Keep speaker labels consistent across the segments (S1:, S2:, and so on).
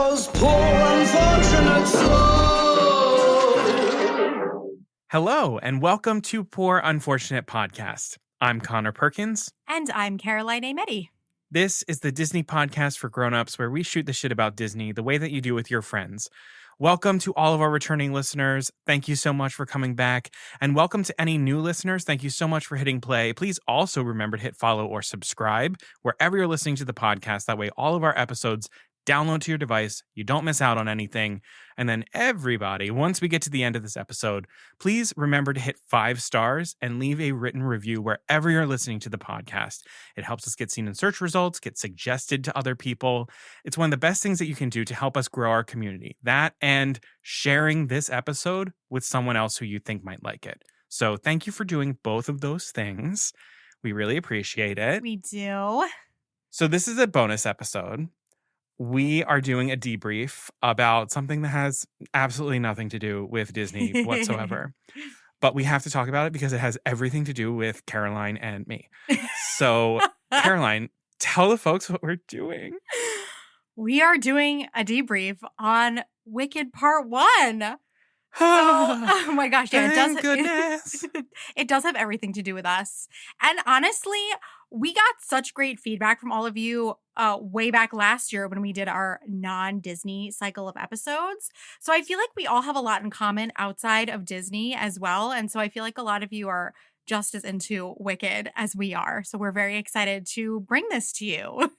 S1: those poor unfortunate souls.
S2: Hello, and welcome to Poor Unfortunate Podcast. I'm Connor Perkins.
S3: And I'm Caroline Ameti.
S2: This is the Disney podcast for grown-ups where we shoot the shit about Disney the way that you do with your friends. Welcome to all of our returning listeners. Thank you so much for coming back. And welcome to any new listeners. Thank you so much for hitting play. Please also remember to hit follow or subscribe wherever you're listening to the podcast. That way all of our episodes download to your device. You don't miss out on anything. And then everybody, once we get to the end of this episode, please remember to hit 5 stars and leave a written review wherever you're listening to the podcast. It helps us get seen in search results, get suggested to other people. It's one of the best things that you can do to help us grow our community. That and sharing this episode with someone else who you think might like it. So thank you for doing both of those things. We really appreciate it.
S3: We do.
S2: So this is a bonus episode. We are doing a debrief about something that has absolutely nothing to do with Disney whatsoever. But we have to talk about it because it has everything to do with Caroline and me. So, Caroline, tell the folks what we're doing.
S3: We are doing a debrief on Wicked Part 1. Oh my gosh, yeah, it does have everything to do with us. And honestly, we got such great feedback from all of you way back last year when we did our non-Disney cycle of episodes. So I feel like we all have a lot in common outside of Disney as well. And so I feel like a lot of you are just as into Wicked as we are. So we're very excited to bring this to you.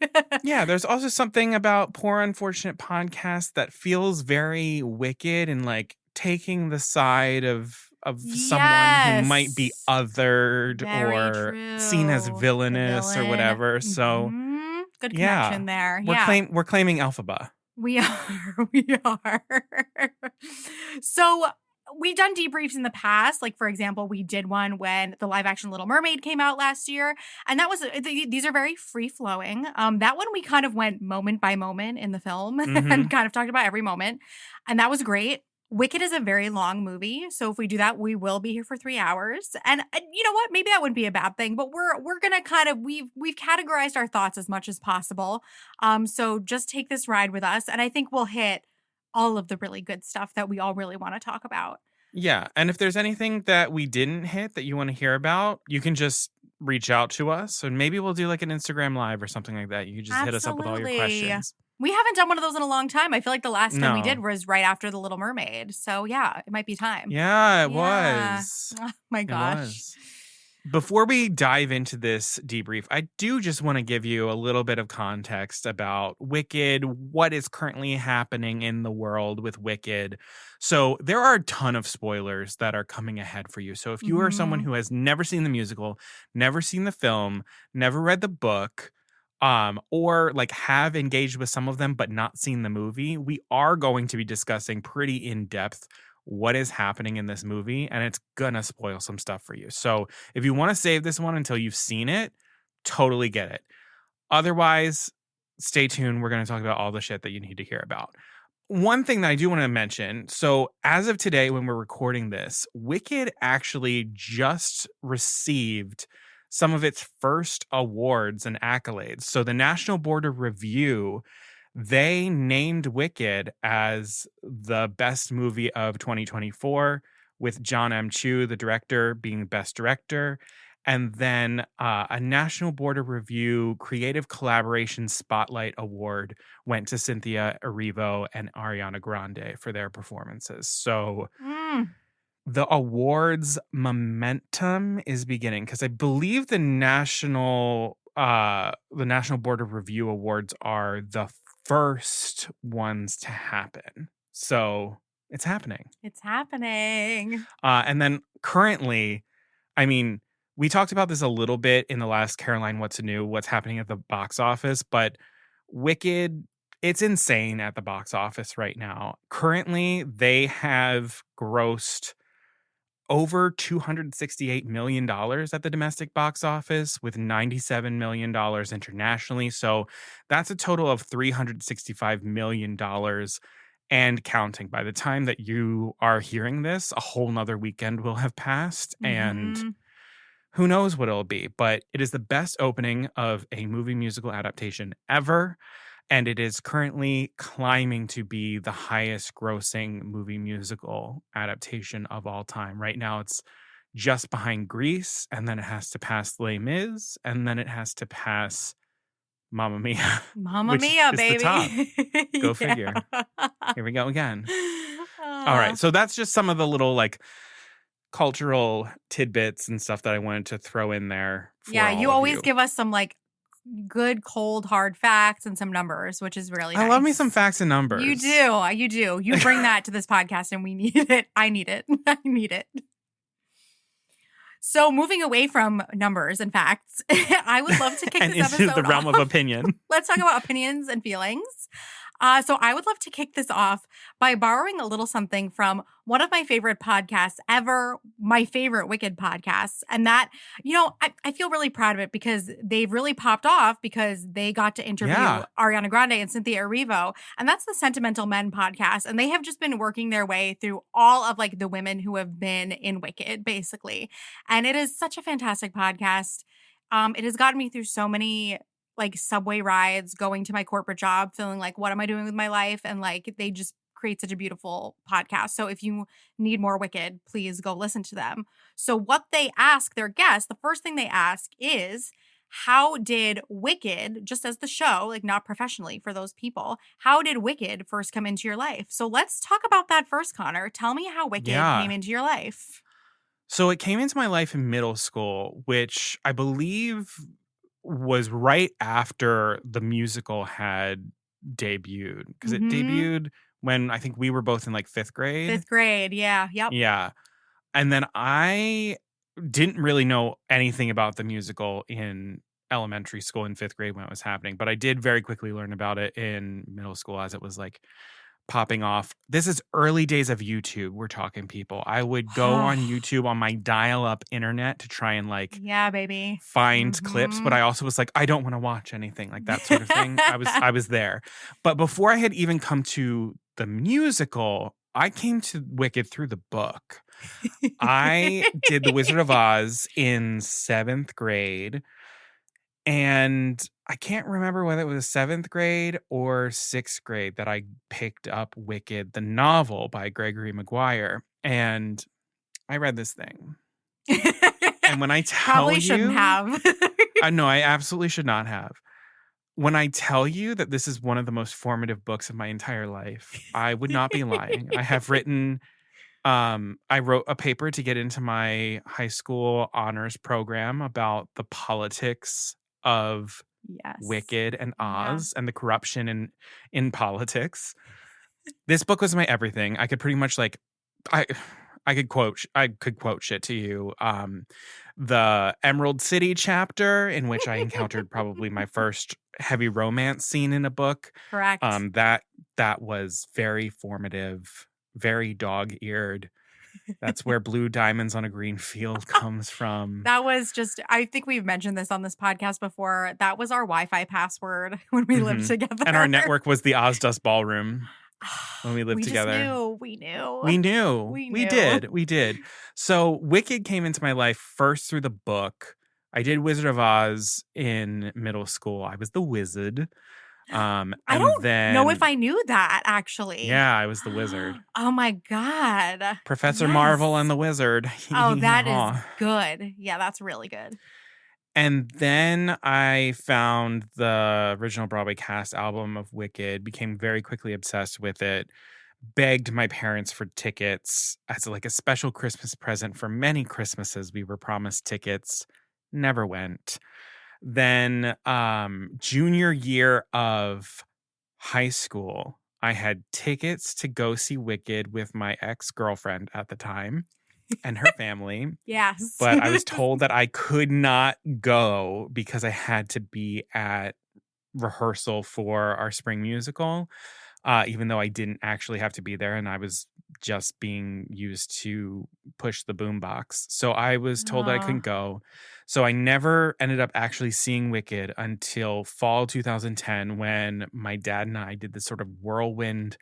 S2: Yeah, there's also something about Poor Unfortunate Podcast that feels very Wicked and like taking the side of someone who might be othered
S3: Very
S2: or
S3: true.
S2: seen as villainous or whatever. So
S3: good connection there.
S2: We're claiming Elphaba.
S3: We are. So we've done debriefs in the past. Like, for example, we did one when the live action Little Mermaid came out last year. And that was, these are very free flowing. That one we kind of went moment by moment in the film and kind of talked about every moment. And that was great. Wicked is a very long movie, so if we do that, we will be here for 3 hours. And you know what? Maybe that wouldn't be a bad thing, but we're gonna kind of we've categorized our thoughts as much as possible. So just take this ride with us, and I think we'll hit all of the really good stuff that we all really want to talk about.
S2: Yeah, and if there's anything that we didn't hit that you want to hear about, you can just reach out to us, and maybe we'll do like an Instagram live or something like that. You can just hit us up with all your questions.
S3: We haven't done one of those in a long time. I feel like the last time we did was right after The Little Mermaid. So yeah, it might be time.
S2: Yeah, it was.
S3: Oh my gosh.
S2: Before we dive into this debrief, I do just want to give you a little bit of context about Wicked, what is currently happening in the world with Wicked. So there are a ton of spoilers that are coming ahead for you. So if you are someone who has never seen the musical, never seen the film, never read the book, or like have engaged with some of them but not seen the movie, we are going to be discussing pretty in-depth what is happening in this movie, and it's gonna spoil some stuff for you. So if you want to save this one until you've seen it, totally get it. Otherwise, stay tuned. We're going to talk about all the shit that you need to hear about. One thing that I do want to mention, so as of today when we're recording this, Wicked actually just received some of its first awards and accolades. So the National Board of Review, they named Wicked as the best movie of 2024, with John M. Chu, the director, being best director. And then a National Board of Review Creative Collaboration Spotlight Award went to Cynthia Erivo and Ariana Grande for their performances. So the awards momentum is beginning, because I believe the National Board of Review Awards are the first ones to happen. So it's happening.
S3: It's happening.
S2: And then currently, I mean, we talked about this a little bit in the last Caroline What's New, what's happening at the box office, but Wicked, it's insane at the box office right now. Currently, they have grossed over $268 million at the domestic box office, with $97 million internationally. So that's a total of $365 million and counting. By the time that you are hearing this, a whole nother weekend will have passed, and who knows what it'll be. But it is the best opening of a movie musical adaptation ever. And it is currently climbing to be the highest grossing movie musical adaptation of all time. Right now, it's just behind Grease, and then it has to pass Les Mis, and then it has to pass Mamma Mia,
S3: Mamma
S2: which
S3: Mia,
S2: is
S3: baby.
S2: the top. Go
S3: Yeah.
S2: figure. Here we go again. All right. So that's just some of the little like cultural tidbits and stuff that I wanted to throw in there. For
S3: Yeah, you
S2: all of
S3: always
S2: you.
S3: give us some like good, cold, hard facts and some numbers, which is really nice.
S2: I love me some facts and numbers.
S3: You do. You do. You bring that to this podcast and we need it. I need it. I need it. So moving away from numbers and facts, I would love to kick
S2: and
S3: this
S2: into
S3: episode
S2: the realm
S3: off.
S2: of opinion.
S3: Let's talk about opinions and feelings. So I would love to kick this off by borrowing a little something from one of my favorite podcasts ever, my favorite Wicked podcasts. And that, I feel really proud of it because they've really popped off because they got to interview Ariana Grande and Cynthia Erivo. And that's the Sentimental Men podcast. And they have just been working their way through all of like the women who have been in Wicked, basically. And it is such a fantastic podcast. It has gotten me through so many like subway rides, going to my corporate job, feeling like, what am I doing with my life? And like, they just create such a beautiful podcast. So if you need more Wicked, please go listen to them. So what they ask their guests, the first thing they ask is, how did Wicked, just as the show, like not professionally for those people, how did Wicked first come into your life? So let's talk about that first, Connor. Tell me how Wicked came into your life.
S2: So it came into my life in middle school, which I believe was right after the musical had debuted, because it debuted when I think we were both in like 5th grade.
S3: 5th grade, yeah. Yep.
S2: Yeah. And then I didn't really know anything about the musical in elementary school in 5th grade when it was happening, but I did very quickly learn about it in middle school as it was like popping off. This is early days of YouTube. We're talking, people. I would go on YouTube on my dial-up internet to try and like,
S3: yeah, baby,
S2: find clips, but I also was like, I don't want to watch anything like that sort of thing. I was there, but before I had even come to the musical, I came to Wicked through the book. I did The Wizard of Oz in 7th grade. And I can't remember whether it was 7th grade or 6th grade that I picked up Wicked, the novel by Gregory Maguire. And I read this thing. And when I tell
S3: probably shouldn't have.
S2: No, I absolutely should not have. When I tell you that this is one of the most formative books of my entire life, I would not be lying. I have written... I wrote a paper to get into my high school honors program about the politics of Wicked and Oz and the corruption in politics. This book was my everything. I could pretty much like I could quote shit to you. The Emerald City chapter, in which I encountered probably my first heavy romance scene in a book.
S3: Correct.
S2: That was very formative, very dog-eared. That's where Blue Diamonds on a Green Field comes from.
S3: That was just, I think we've mentioned this on this podcast before. That was our Wi-Fi password when we lived together.
S2: And our network was the Ozdust Ballroom when we lived together.
S3: We
S2: did. So Wicked came into my life first through the book. I did Wizard of Oz in middle school. I was the wizard. I
S3: don't know if I knew that, actually.
S2: Yeah, I was the wizard.
S3: Oh my God.
S2: Professor Marvel and the Wizard.
S3: Oh, that is good. Yeah, that's really good.
S2: And then I found the original Broadway cast album of Wicked, became very quickly obsessed with it, begged my parents for tickets as like a special Christmas present. For many Christmases, we were promised tickets, never went. Then junior year of high school, I had tickets to go see Wicked with my ex-girlfriend at the time and her family.
S3: Yes.
S2: But I was told that I could not go because I had to be at rehearsal for our spring musical, even though I didn't actually have to be there and I was just being used to push the boombox. So I was told that I couldn't go. So I never ended up actually seeing Wicked until fall 2010 when my dad and I did this sort of whirlwind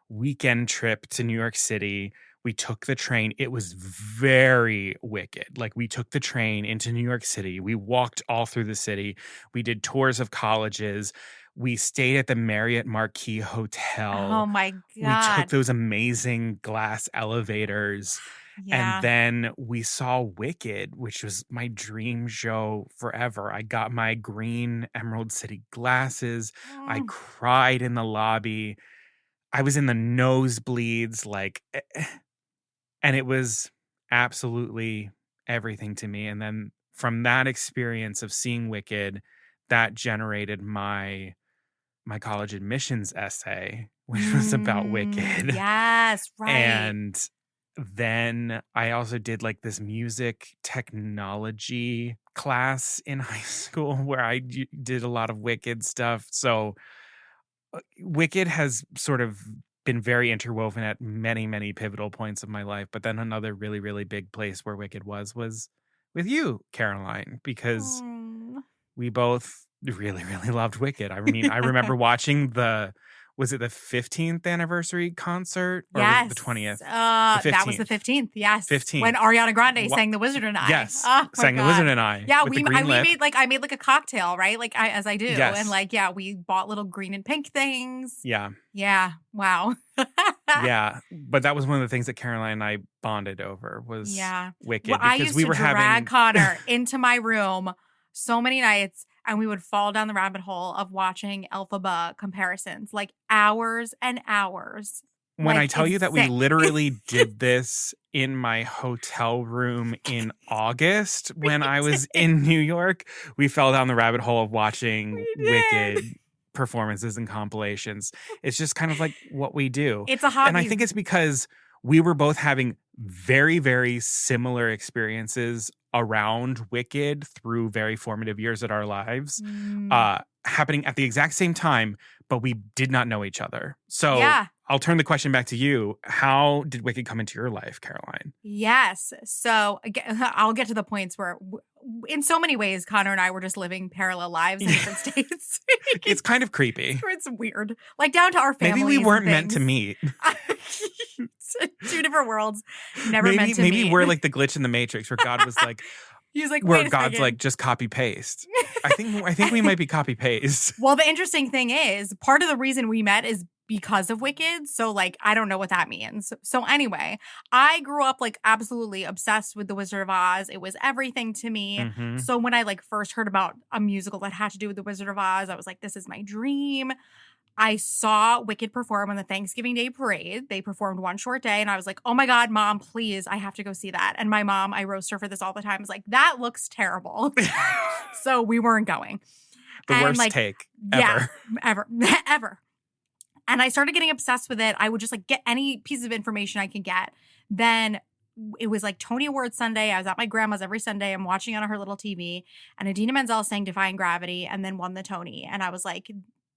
S2: weekend trip to New York City. We took the train. It was very Wicked. Like, we took the train into New York City. We walked all through the city. We did tours of colleges. We stayed at the Marriott Marquis
S3: Oh
S2: Hotel.
S3: my
S2: We took
S3: God.
S2: those amazing glass elevators. And
S3: Yeah.
S2: then we saw Wicked, which was my dream show forever. I got my green Emerald City glasses. I
S3: Mm.
S2: cried in the lobby. I was in the nosebleeds, and it was absolutely everything to me. And then from that experience of seeing Wicked, that generated my college admissions essay, which was about Wicked.
S3: Yes, right.
S2: And then I also did like this music technology class in high school where I did a lot of Wicked stuff. So Wicked has sort of been very interwoven at many, many pivotal points of my life. But then another really, really big place where Wicked was with you, Caroline, because we both really, really loved Wicked. I mean, I remember watching was it the 15th anniversary concert or was it the 20th?
S3: That was the 15th. Yes.
S2: 15th.
S3: When Ariana Grande sang The Wizard and I.
S2: Yes.
S3: Oh,
S2: sang The Wizard and I.
S3: Yeah,
S2: with
S3: we
S2: the green lip.
S3: made like a cocktail, right? Like as I do.
S2: Yes.
S3: And like, yeah, we bought little green and pink things.
S2: Yeah.
S3: Yeah. Wow.
S2: Yeah. But that was one of the things that Caroline and I bonded over was Wicked.
S3: Well,
S2: because
S3: I used
S2: we
S3: to
S2: were
S3: drag Connor into my room so many nights, and we would fall down the rabbit hole of watching Elphaba comparisons, like hours and hours.
S2: When
S3: like,
S2: I tell you that we
S3: sick.
S2: literally did this in my hotel room in August when I was in New York, we fell down the rabbit hole of watching Wicked performances and compilations. It's just kind of like what we do.
S3: It's a hobby.
S2: And I think it's because we were both having very, very similar experiences around Wicked through very formative years of our lives, happening at the exact same time, but we did not know each other. So I'll turn the question back to you. How did Wicked come into your life, Caroline?
S3: Yes. So I'll get to the points where in so many ways, Connor and I were just living parallel lives in different states.
S2: It's kind of creepy.
S3: It's weird. Like down to our families.
S2: Maybe we weren't meant to meet.
S3: Two different worlds. Never meant to meet.
S2: Maybe we're like the glitch in the Matrix where God was like,
S3: he's like,
S2: where God's like, just copy paste. I think we might be copy paste.
S3: Well, the interesting thing is, part of the reason we met is because of Wicked. So like, I don't know what that means. So anyway, I grew up like absolutely obsessed with The Wizard of Oz. It was everything to me.
S2: Mm-hmm.
S3: So when I like first heard about a musical that had to do with The Wizard of Oz, I was like, this is my dream. I saw Wicked perform on the Thanksgiving Day parade. They performed one short day and I was like, oh my God, Mom, please, I have to go see that. And my mom, I roast her for this all the time, was like, that looks terrible. So we weren't going.
S2: The worst take ever.
S3: Yeah, ever. And I started getting obsessed with it. I would just like get any piece of information I could get. Then it was like Tony Awards Sunday. I was at my grandma's every Sunday. I'm watching on her little TV. And Idina Menzel sang Defying Gravity and then won the Tony. And I was like,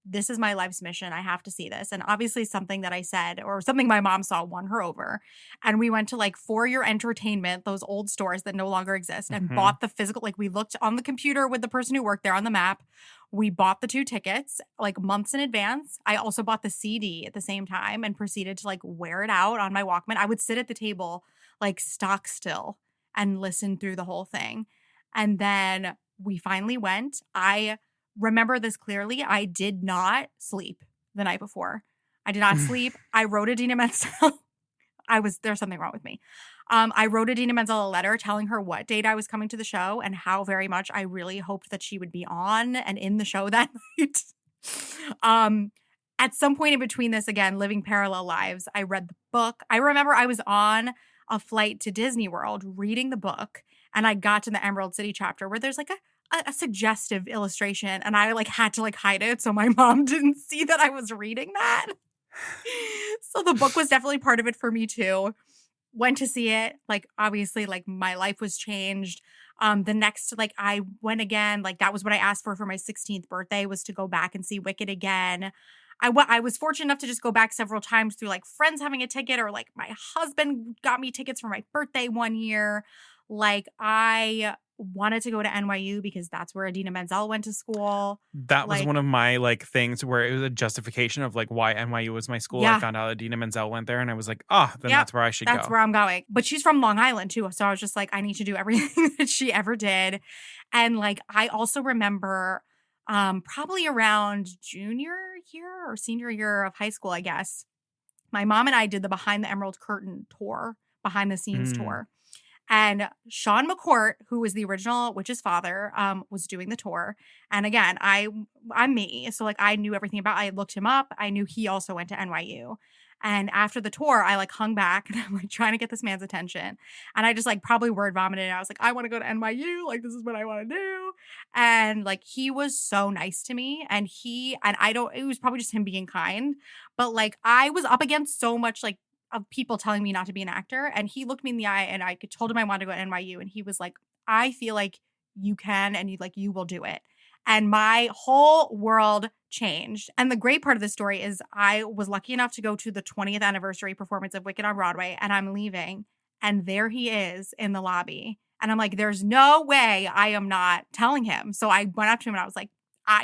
S3: this is my life's mission. I have to see this. And obviously something that I said or something my mom saw won her over. And we went to like For Your Entertainment, those old stores that no longer exist, and bought the physical, like we looked on the computer with the person who worked there on the map. We bought the 2 tickets like months in advance. I also bought the CD at the same time and proceeded to like wear it out on my Walkman. I would sit at the table like stock still and listen through the whole thing. And then we finally went. I remember this clearly. I did not sleep the night before. I did not sleep. I wrote Idina Menzel. There's something wrong with me. I wrote Idina Menzel a letter telling her what date I was coming to the show and how very much I really hoped that she would be on and in the show that night. At some point in between this, again, living parallel lives, I read the book. I remember I was on a flight to Disney World reading the book, and I got to the Emerald City chapter where there's like a suggestive illustration, and I like had to like hide it so my mom didn't see that I was reading that. So the book was definitely part of it for me too. Went to see it. Like obviously like my life was changed. The next, like I went again, like that was what I asked for my 16th birthday, was to go back and see Wicked again. I was fortunate enough to just go back several times through like friends having a ticket, or like my husband got me tickets for my birthday one year. Like I wanted to go to NYU because that's where Idina Menzel went to school.
S2: That was one of my like things where it was a justification of like why NYU was my school.
S3: Yeah.
S2: I found out Idina Menzel went there and I was like, that's where I should go.
S3: That's where I'm going. But she's from Long Island too. So I was just like, I need to do everything that she ever did. And like, I also remember probably around junior year or senior year of high school, I guess. My mom and I did the Behind the Emerald Curtain tour, behind the scenes
S2: Mm.
S3: tour. And Sean McCourt, who was the original Witch's father, was doing the tour. And again, I'm me. So like I knew everything about, I looked him up. I knew he also went to NYU. And after the tour, I like hung back and I'm like trying to get this man's attention. And I just like probably word vomited. I was like, I want to go to NYU. Like, this is what I want to do. And like, he was so nice to me. And it was probably just him being kind. But like, I was up against so much like of people telling me not to be an actor. And he looked me in the eye and I told him I wanted to go to NYU. And he was like, I feel like you can and you will do it. And my whole world changed. And the great part of the story is I was lucky enough to go to the 20th anniversary performance of Wicked on Broadway, and I'm leaving. And there he is in the lobby. And I'm like, there's no way I am not telling him. So I went up to him and I was like,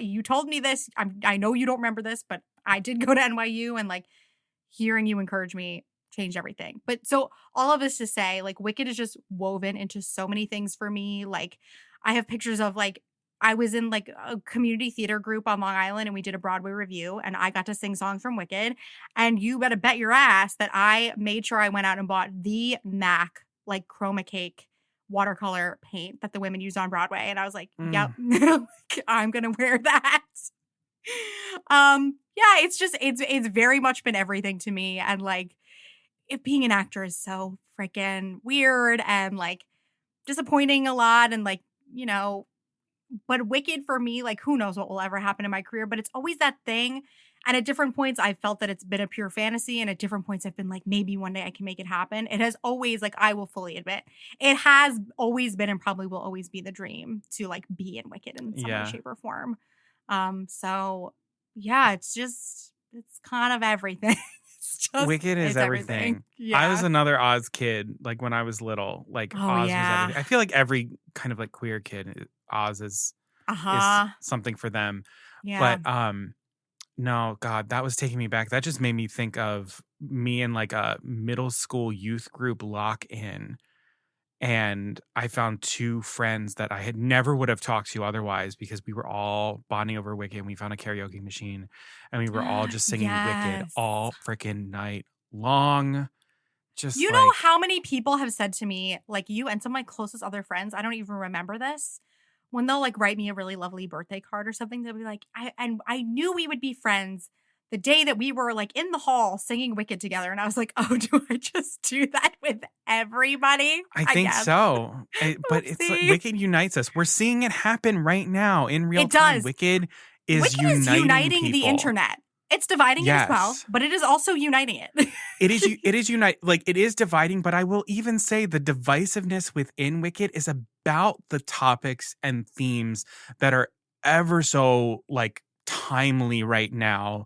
S3: you told me this. I know you don't remember this, but I did go to NYU, and like hearing you encourage me changed everything. But so all of this to say, like, Wicked is just woven into so many things for me. Like, I have pictures of like, I was in like a community theater group on Long Island and we did a Broadway review and I got to sing songs from Wicked. And you better bet your ass that I made sure I went out and bought the MAC like chroma cake watercolor paint that the women use on Broadway. And I was like, yep, I'm going to wear that. Yeah, it's very much been everything to me. And like, if being an actor is so freaking weird and like disappointing a lot and like, you know, but Wicked for me, like who knows what will ever happen in my career, but it's always that thing. And at different points, I've felt that it's been a pure fantasy. And at different points, I've been like, maybe one day I can make it happen. It has always, like, I will fully admit, it has always been and probably will always be the dream to like be in Wicked in some way, shape, or form. So yeah, it's kind of everything.
S2: Wicked is everything.
S3: Yeah.
S2: I was another Oz kid, like when I was little. Like Oz was everything. I feel like every kind of like queer kid, Oz is something for them.
S3: Yeah.
S2: But no, God, that was taking me back. That just made me think of me in like a middle school youth group lock-in. And I found two friends that I had never would have talked to otherwise because we were all bonding over Wicked and we found a karaoke machine and we were all just singing Wicked all freaking night long. Just
S3: you know how many people have said to me, like you and some of my closest other friends, I don't even remember this, when they'll like write me a really lovely birthday card or something, they'll be like, I knew we would be friends the day that we were like in the hall singing Wicked together. And I was like, oh, do I just do that with everybody?
S2: I think
S3: guess.
S2: So. But it's like Wicked unites us. We're seeing it happen right now in real time.
S3: Does.
S2: Wicked is uniting
S3: the internet. It's dividing it as well, but it is also uniting it.
S2: It is dividing, but I will even say the divisiveness within Wicked is about the topics and themes that are ever so like timely right now.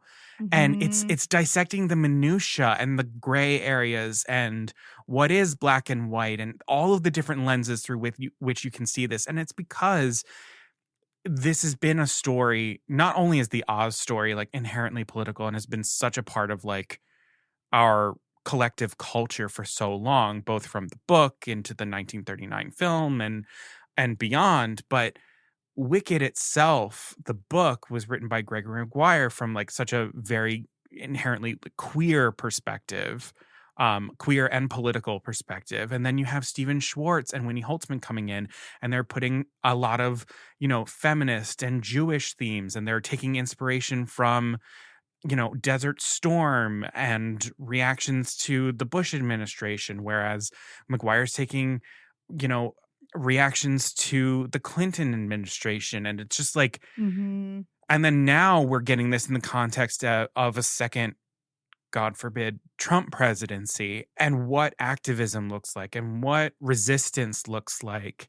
S2: And it's dissecting the minutia and the gray areas and what is black and white and all of the different lenses through which you can see this. And it's because this has been a story, not only is the Oz story like inherently political and has been such a part of like our collective culture for so long, both from the book into the 1939 film and beyond, but Wicked itself, the book, was written by Gregory Maguire from like such a very inherently queer perspective, queer and political perspective. And then you have Stephen Schwartz and Winnie Holtzman coming in, and they're putting a lot of, you know, feminist and Jewish themes, and they're taking inspiration from, you know, Desert Storm and reactions to the Bush administration, whereas Maguire's taking, you know, reactions to the Clinton administration. And it's just like, and then now we're getting this in the context of a second, God forbid, Trump presidency and what activism looks like and what resistance looks like.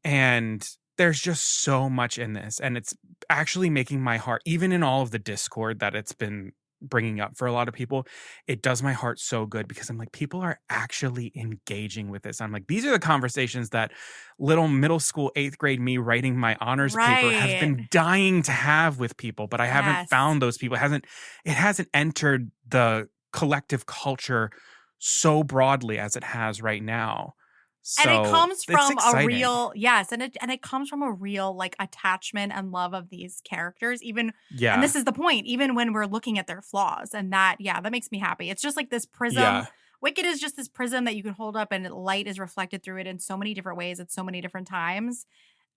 S2: And there's just so much in this. And it's actually making my heart, even in all of the discord that it's been bringing up for a lot of people, it does my heart so good because I'm like, people are actually engaging with this. I'm like, these are the conversations that little middle school 8th grade me writing my honors paper has been dying to have with people, but I haven't found those people. It hasn't entered the collective culture so broadly as it has right now. So
S3: And it comes
S2: it's
S3: from a
S2: exciting.
S3: real, yes, and it comes from a real like attachment and love of these characters, even,
S2: Yeah.
S3: and this is the point, even when we're looking at their flaws, and that makes me happy. It's just like this prism.
S2: Yeah.
S3: Wicked is just this prism that you can hold up and light is reflected through it in so many different ways at so many different times.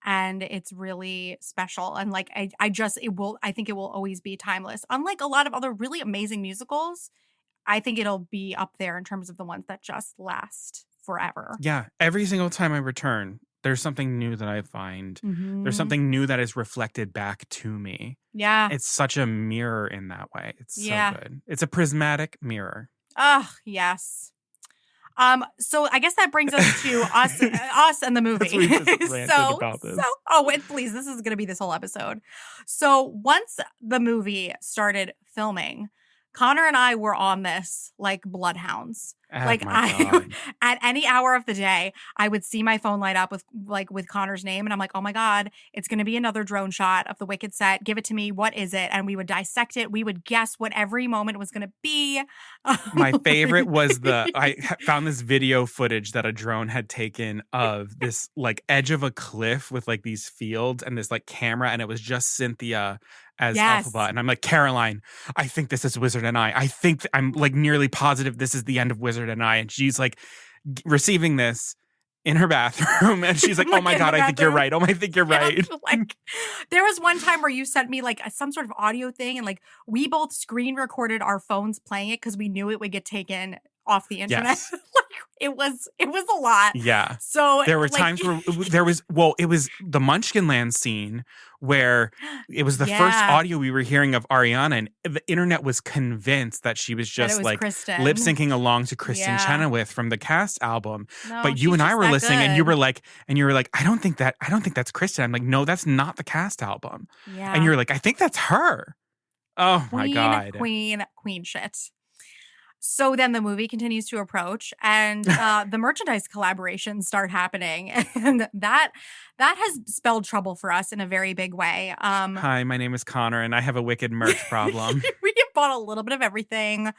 S3: And it's really special. And like, I think it will always be timeless. Unlike a lot of other really amazing musicals, I think it'll be up there in terms of the ones that just last forever.
S2: Yeah. Every single time I return, there's something new that I find. There's
S3: Mhm.
S2: something new that is reflected back to me.
S3: Yeah.
S2: It's such a mirror in that way. It's
S3: Yeah.
S2: so good. It's a prismatic mirror.
S3: Oh, yes. So I guess that brings us to us and the movie.
S2: That's what we just ranted about this.
S3: Please, this is going to be this whole episode. So once the movie started filming, Connor and I were on this like bloodhounds.
S2: Oh
S3: Like
S2: my God.
S3: at any hour of the day, I would see my phone light up with Connor's name, and I'm like, oh my God, it's going to be another drone shot of the Wicked set. Give it to me. What is it? And we would dissect it. We would guess what every moment was going to be.
S2: My favorite was I found this video footage that a drone had taken of this like edge of a cliff with like these fields and this like camera, and it was just Cynthia as
S3: Yes.
S2: Alphaba. And I'm like, Caroline, I think this is Wizard and I think I'm like nearly positive this is the end of Wizard and I. And she's like receiving this in her bathroom, and she's like, oh my
S3: in
S2: God,
S3: the
S2: I think you're
S3: bathroom.
S2: right. Oh, I think you're right.
S3: Like, there was one time where you sent me like some sort of audio thing, and like we both screen recorded our phones playing it because we knew it would get taken off the internet.
S2: Yes.
S3: Like it was a lot.
S2: Yeah.
S3: So
S2: there were
S3: like,
S2: times where it was the Munchkinland scene where it was the first
S3: Yeah.
S2: audio we were hearing of Ariana, and the internet was convinced that she was
S3: that
S2: just
S3: it was
S2: like
S3: Kristen.
S2: lip syncing along to Kristen
S3: Yeah.
S2: Chenoweth from the Cast album.
S3: No,
S2: But you
S3: she's
S2: and I
S3: just
S2: were
S3: that
S2: listening, and you
S3: good.
S2: were like, I don't think that's Kristen. I'm like, no, that's not the Cast album.
S3: Yeah.
S2: And you're like, I think that's her. Oh my God.
S3: Queen shit. So then the movie continues to approach, and the merchandise collaborations start happening, and that has spelled trouble for us in a very big way.
S2: Hi, my name is Connor, and I have a Wicked merch problem.
S3: We have bought a little bit of everything.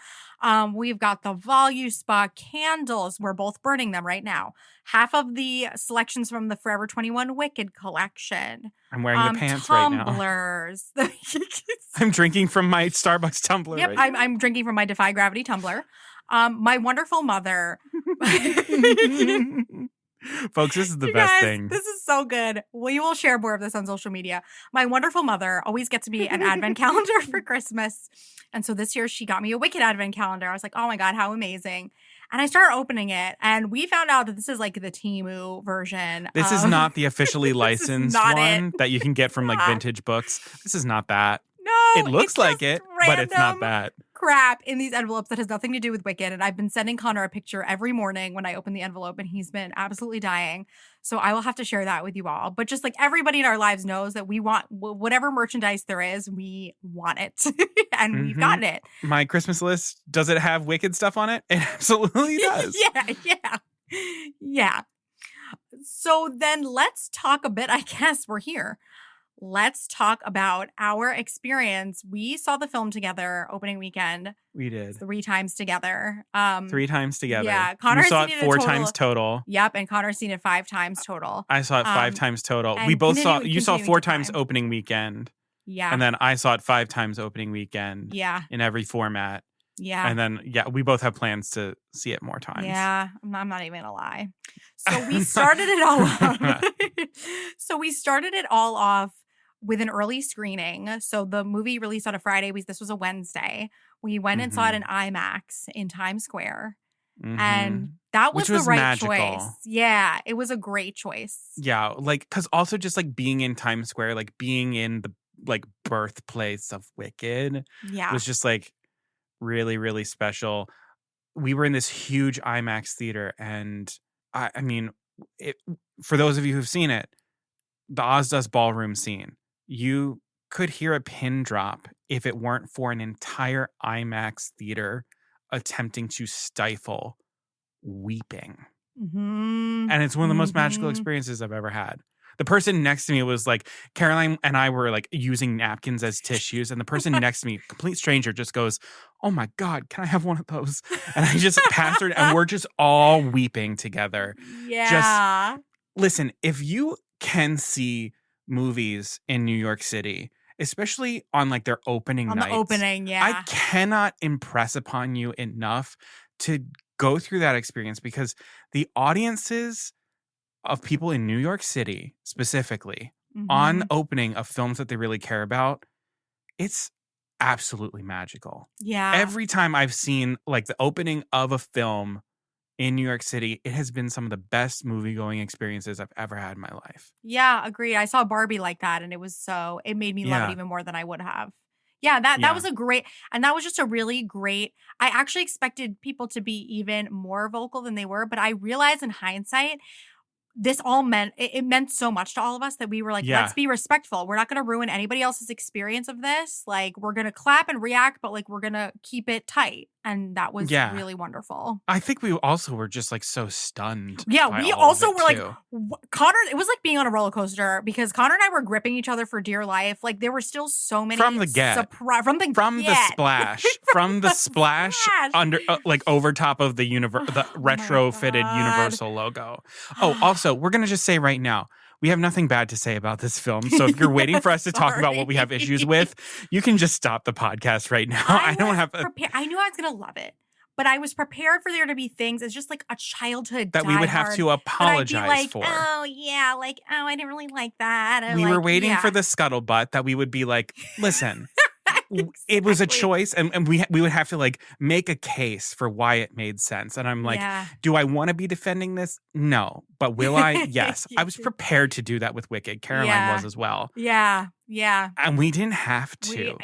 S3: We've got the Voluspa candles. We're both burning them right now. Half of the selections from the Forever 21 Wicked collection.
S2: I'm wearing the pants right now.
S3: Tumblers.
S2: I'm drinking from my Starbucks tumbler.
S3: Yep,
S2: right now.
S3: I'm drinking from my Defy Gravity tumbler. My wonderful mother.
S2: Folks, this is the
S3: You
S2: best
S3: guys,
S2: thing.
S3: This is so good. We will share more of this on social media. My wonderful mother always gets me an advent calendar for Christmas. And so this year she got me a Wicked advent calendar. I was like, oh my God, how amazing. And I started opening it, and we found out that this is like the Temu version.
S2: This is not the officially
S3: This is
S2: licensed
S3: not
S2: one
S3: it.
S2: that you can get from like
S3: Not.
S2: vintage books. This is not that.
S3: No,
S2: It looks
S3: it's
S2: like
S3: just
S2: it, but it's not
S3: random
S2: that.
S3: crap in these envelopes that has nothing to do with Wicked. And I've been sending Connor a picture every morning when I open the envelope, and he's been absolutely dying. So I will have to share that with you all. But just like everybody in our lives knows that we want whatever merchandise there is, we want it. And we've
S2: Mhm.
S3: gotten it.
S2: My Christmas list, does it have Wicked stuff on it? It absolutely does.
S3: Yeah. So then let's talk a bit. I guess we're here. Let's talk about our experience. We saw the film together opening weekend
S2: We did.
S3: 3 times together.
S2: 3 times together.
S3: Yeah, Connor
S2: You
S3: has
S2: saw
S3: seen
S2: it
S3: it a
S2: 4
S3: total-
S2: times total.
S3: Yep, and Connor's seen it 5 times total.
S2: I saw it 5
S3: Um,
S2: times total.
S3: and
S2: We both saw,
S3: continuing-
S2: you saw
S3: continuing
S2: 4
S3: to
S2: times
S3: climb.
S2: opening weekend.
S3: Yeah.
S2: And then I saw it 5 times opening weekend
S3: Yeah.
S2: in every format.
S3: Yeah.
S2: And then, we both have plans to see it more times.
S3: Yeah, I'm not even gonna lie. So we started it all off. So we started it all off with an early screening. So the movie released on a Friday. This was a Wednesday. We went and saw it in IMAX in Times Square.
S2: Mhm.
S3: And that was
S2: Which was
S3: the right
S2: magical.
S3: choice. Yeah, it was a great choice.
S2: Yeah, like, because also just like being in Times Square, like being in the like birthplace of Wicked
S3: Yeah.
S2: was just like really, really special. We were in this huge IMAX theater, and I mean, for those of you who've seen it, the Ozdo's ballroom scene, you could hear a pin drop if it weren't for an entire IMAX theater attempting to stifle weeping.
S3: Mhm.
S2: And it's one of the most magical
S3: Mhm.
S2: experiences I've ever had. The person next to me was like, Caroline and I were like using napkins as tissues. And the person next to me, complete stranger, just goes, oh my God, can I have one of those? And I just passed her and we're just all weeping together.
S3: Yeah.
S2: Listen, if you can see movies in New York City, especially on like their opening
S3: On
S2: nights,
S3: the opening, yeah.
S2: I cannot impress upon you enough to go through that experience, because the audiences of people in New York City specifically on opening of films that they really care about, it's absolutely magical.
S3: Yeah.
S2: Every time I've seen like the opening of a film in New York City, it has been some of the best movie-going experiences I've ever had in my life.
S3: Yeah, agreed. I saw Barbie like that, and it made me love it even more than I would have. Yeah, that was a great, and that was just a really great, I actually expected people to be even more vocal than they were, but I realized in hindsight, this all meant, it meant so much to all of us that we were like, let's be respectful. We're not going to ruin anybody else's experience of this. Like, we're going to clap and react, but like, we're going to keep it tight. And that was really wonderful.
S2: I think we also were just like so stunned.
S3: Yeah, we also were like, Connor, it was like being on a roller coaster, because Connor and I were gripping each other for dear life. Like, there were still so many
S2: from the get, from the splash under like over top of the the retrofitted Universal logo. Oh, also, we're gonna just say right now, we have nothing bad to say about this film. So if you're waiting for us to talk about what we have issues with, you can just stop the podcast right now. I don't have.
S3: I knew I was gonna love it, but I was prepared for there to be things. It's just like a childhood
S2: that we would have to apologize for.
S3: Oh yeah, like I didn't really like that.
S2: We were waiting for the scuttlebutt that we would be like, listen. Exactly. It was a choice, and we would have to like make a case for why it made sense. And I'm like, do I want to be defending this? No. But will I? Yes. I was prepared to do that with Wicked. Caroline was as well.
S3: Yeah. Yeah.
S2: And we didn't have to.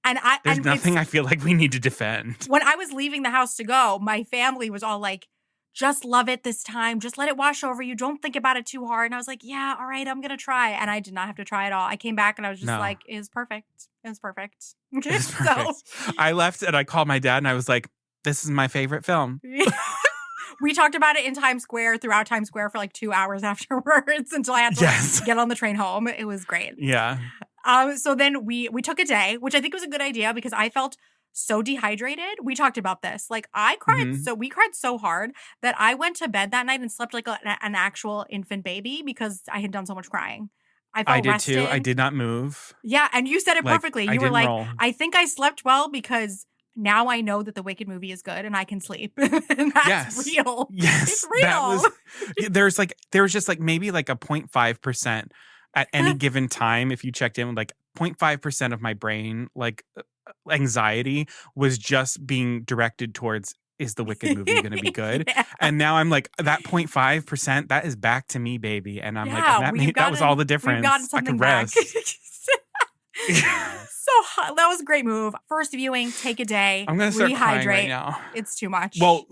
S3: And
S2: there's nothing I feel like we need to defend.
S3: When I was leaving the house to go, my family was all like, just love it this time. Just let it wash over you. Don't think about it too hard. And I was like, yeah, all right, I'm going to try. And I did not have to try at all. I came back and I was just like, it was perfect. It was perfect.
S2: It was perfect. So I left and I called my dad and I was like, this is my favorite film.
S3: We talked about it in Times Square, throughout Times Square for like 2 hours afterwards until I had to get on the train home. It was great.
S2: Yeah.
S3: So then we took a day, which I think was a good idea because I felt so dehydrated. We talked about this. Like I cried. So we cried so hard that I went to bed that night and slept like an actual infant baby because I had done so much crying. I
S2: did too. I did not move.
S3: Yeah. And you said it perfectly. You were like, I think I slept well because now I know that the Wicked movie is good and I can sleep. And that's real.
S2: Yes.
S3: It's real.
S2: There was just like maybe like a 0.5% at any given time. If you checked in, like 0.5% of my brain, like anxiety was just being directed towards, is the Wicked movie going to be good? And now I'm like, that 0.5%, that is back to me, baby. And I'm like, that was all the difference. I could rest.
S3: So that was a great move. First viewing, take a day.
S2: I'm going to start crying right now.
S3: It's too much.
S2: Well,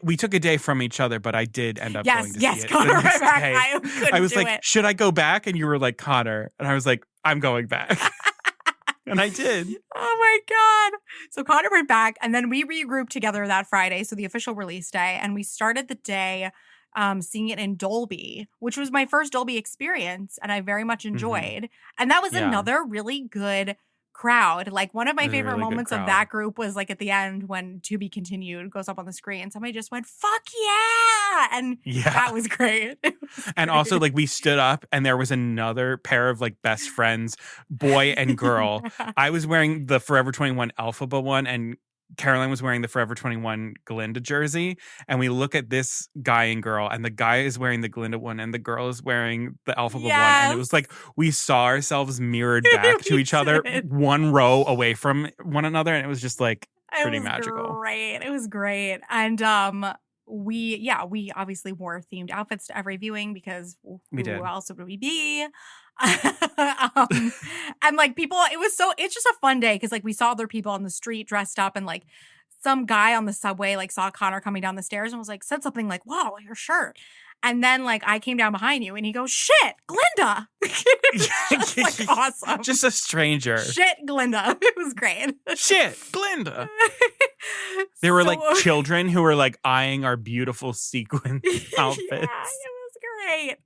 S2: we took a day from each other, but I did end up going to see it.
S3: Connor went back.
S2: I was like, should I go back? And you were like, Connor. And I was like, I'm going back. And I did.
S3: Oh my God. So Connor went back and then we regrouped together that Friday. So the official release day. And we started the day seeing it in Dolby, which was my first Dolby experience. And I very much enjoyed. And that was another really good crowd. Like one of my favorite moments of that group was like at the end when To Be Continued goes up on the screen. Somebody just went, fuck yeah. And that was great.
S2: And also like we stood up and there was another pair of like best friends, boy and girl. I was wearing the Forever 21 Alphaba one and Caroline was wearing the Forever 21 Glinda jersey. And we look at this guy and girl and the guy is wearing the Glinda one and the girl is wearing the Alphaba one. And it was like we saw ourselves mirrored back to each other, one row away from one another. And it was just like pretty magical.
S3: It was great. And we obviously wore themed outfits to every viewing because who else would we be? And like people, it's just a fun day because like we saw other people on the street dressed up and like some guy on the subway like saw Connor coming down the stairs and was like, said something like, wow, your shirt. And then like I came down behind you and he goes, shit, Glinda. Like awesome.
S2: Just a stranger.
S3: Shit, Glinda. It was great.
S2: Shit, Glinda. There were like children who were like eyeing our beautiful sequin outfits.
S3: Yeah, it was great.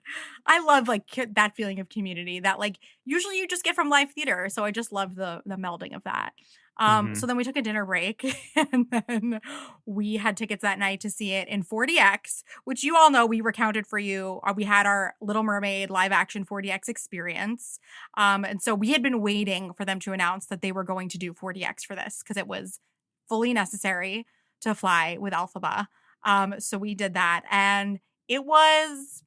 S3: I love like that feeling of community that like usually you just get from live theater. So I just love the melding of that. So then we took a dinner break and then we had tickets that night to see it in 4DX, which you all know we recounted for you. We had our Little Mermaid live action 4DX experience. And so we had been waiting for them to announce that they were going to do 4DX for this because it was fully necessary to fly with Elphaba. So we did that and it was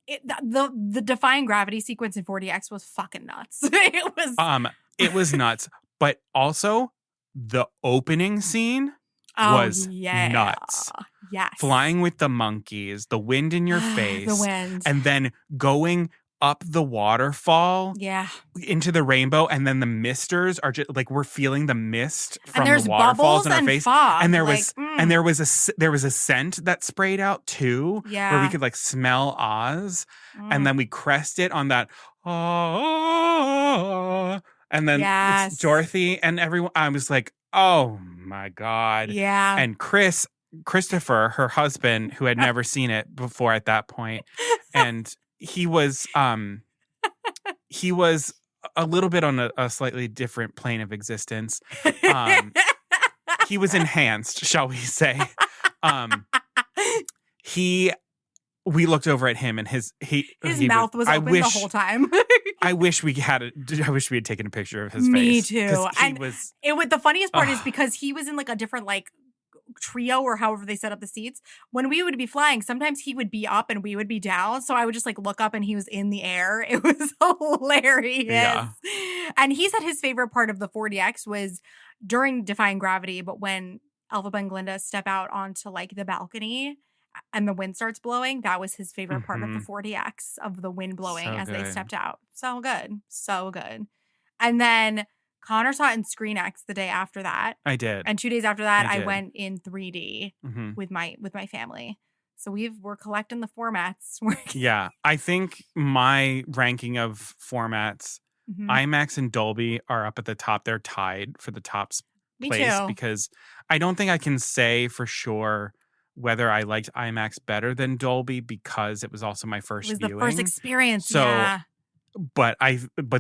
S3: the defying gravity sequence in 4DX was fucking nuts.
S2: It was nuts. But also, the opening scene was nuts.
S3: Yes.
S2: Flying with the monkeys, the wind in your face.
S3: The wind.
S2: And then going up the waterfall into the rainbow. And then the misters are just like, we're feeling the mist from the waterfalls in our face.
S3: Fog.
S2: And there was a scent that sprayed out too.
S3: Yeah.
S2: Where we could like smell Oz. And then we crested on that. And then it's Dorothy and everyone. I was like, oh my God.
S3: Yeah.
S2: And Christopher, her husband, who had never seen it before at that point, and he was a little bit on a slightly different plane of existence. He was enhanced, shall we say. We looked over at him and his
S3: mouth was open the whole time.
S2: I wish we had taken a picture of his face.
S3: Me too. The funniest part is
S2: Ugh.
S3: because he was in like a different like trio or however they set up the seats. When we would be flying, sometimes he would be up and we would be down. So I would just like look up and he was in the air. It was hilarious.
S2: Yeah.
S3: And he said his favorite part of the 4DX was during Defying Gravity, but when Elphaba and Glinda step out onto like the balcony and the wind starts blowing, that was his favorite part of the 4DX, of the wind blowing
S2: So
S3: as
S2: good.
S3: they stepped out. So good. So good. And then Connor saw it in ScreenX the day after that.
S2: I did.
S3: And 2 days after that,
S2: I
S3: I
S2: did.
S3: went in 3D with my family. So we're collecting the formats.
S2: Yeah. I think my ranking of formats, IMAX and Dolby are up at the top. They're tied for the top
S3: Me
S2: place
S3: too.
S2: because I don't think I can say for sure whether I liked IMAX better than Dolby because it was also my first
S3: It was
S2: viewing.
S3: the first experience.
S2: So,
S3: yeah.
S2: But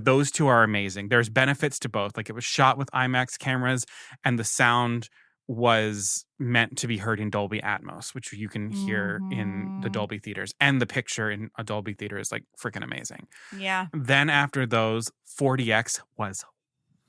S2: those two are amazing. There's benefits to both. Like it was shot with IMAX cameras and the sound was meant to be heard in Dolby Atmos, which you can hear in the Dolby theaters. And the picture in a Dolby theater is like freaking amazing.
S3: Yeah.
S2: Then after those, 4DX was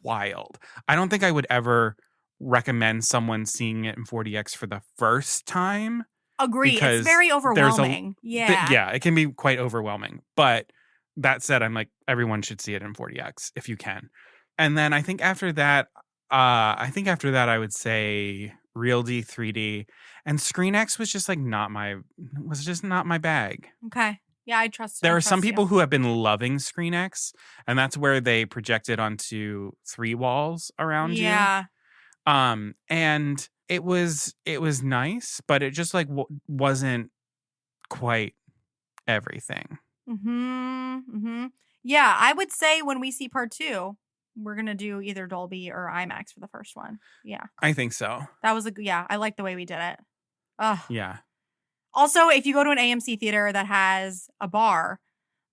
S2: wild. I don't think I would ever recommend someone seeing it in 4DX for the first time.
S3: Agree. It's very overwhelming.
S2: Yeah, it can be quite overwhelming. But that said, I'm like, everyone should see it in 4DX if you can. And then I think after that, I would say Real D, 3D, and ScreenX was just not my bag.
S3: Okay. Yeah, I trust.
S2: There are some people who have been loving ScreenX, and that's where they project it onto 3 walls around you.
S3: Yeah.
S2: And it was nice, but it just wasn't quite everything.
S3: Yeah, I would say when we see part 2, we're gonna do either Dolby or IMAX for the first one. Yeah,
S2: I think so.
S3: that was I like the way we did it.
S2: Yeah.
S3: Also, if you go to an AMC theater that has a bar,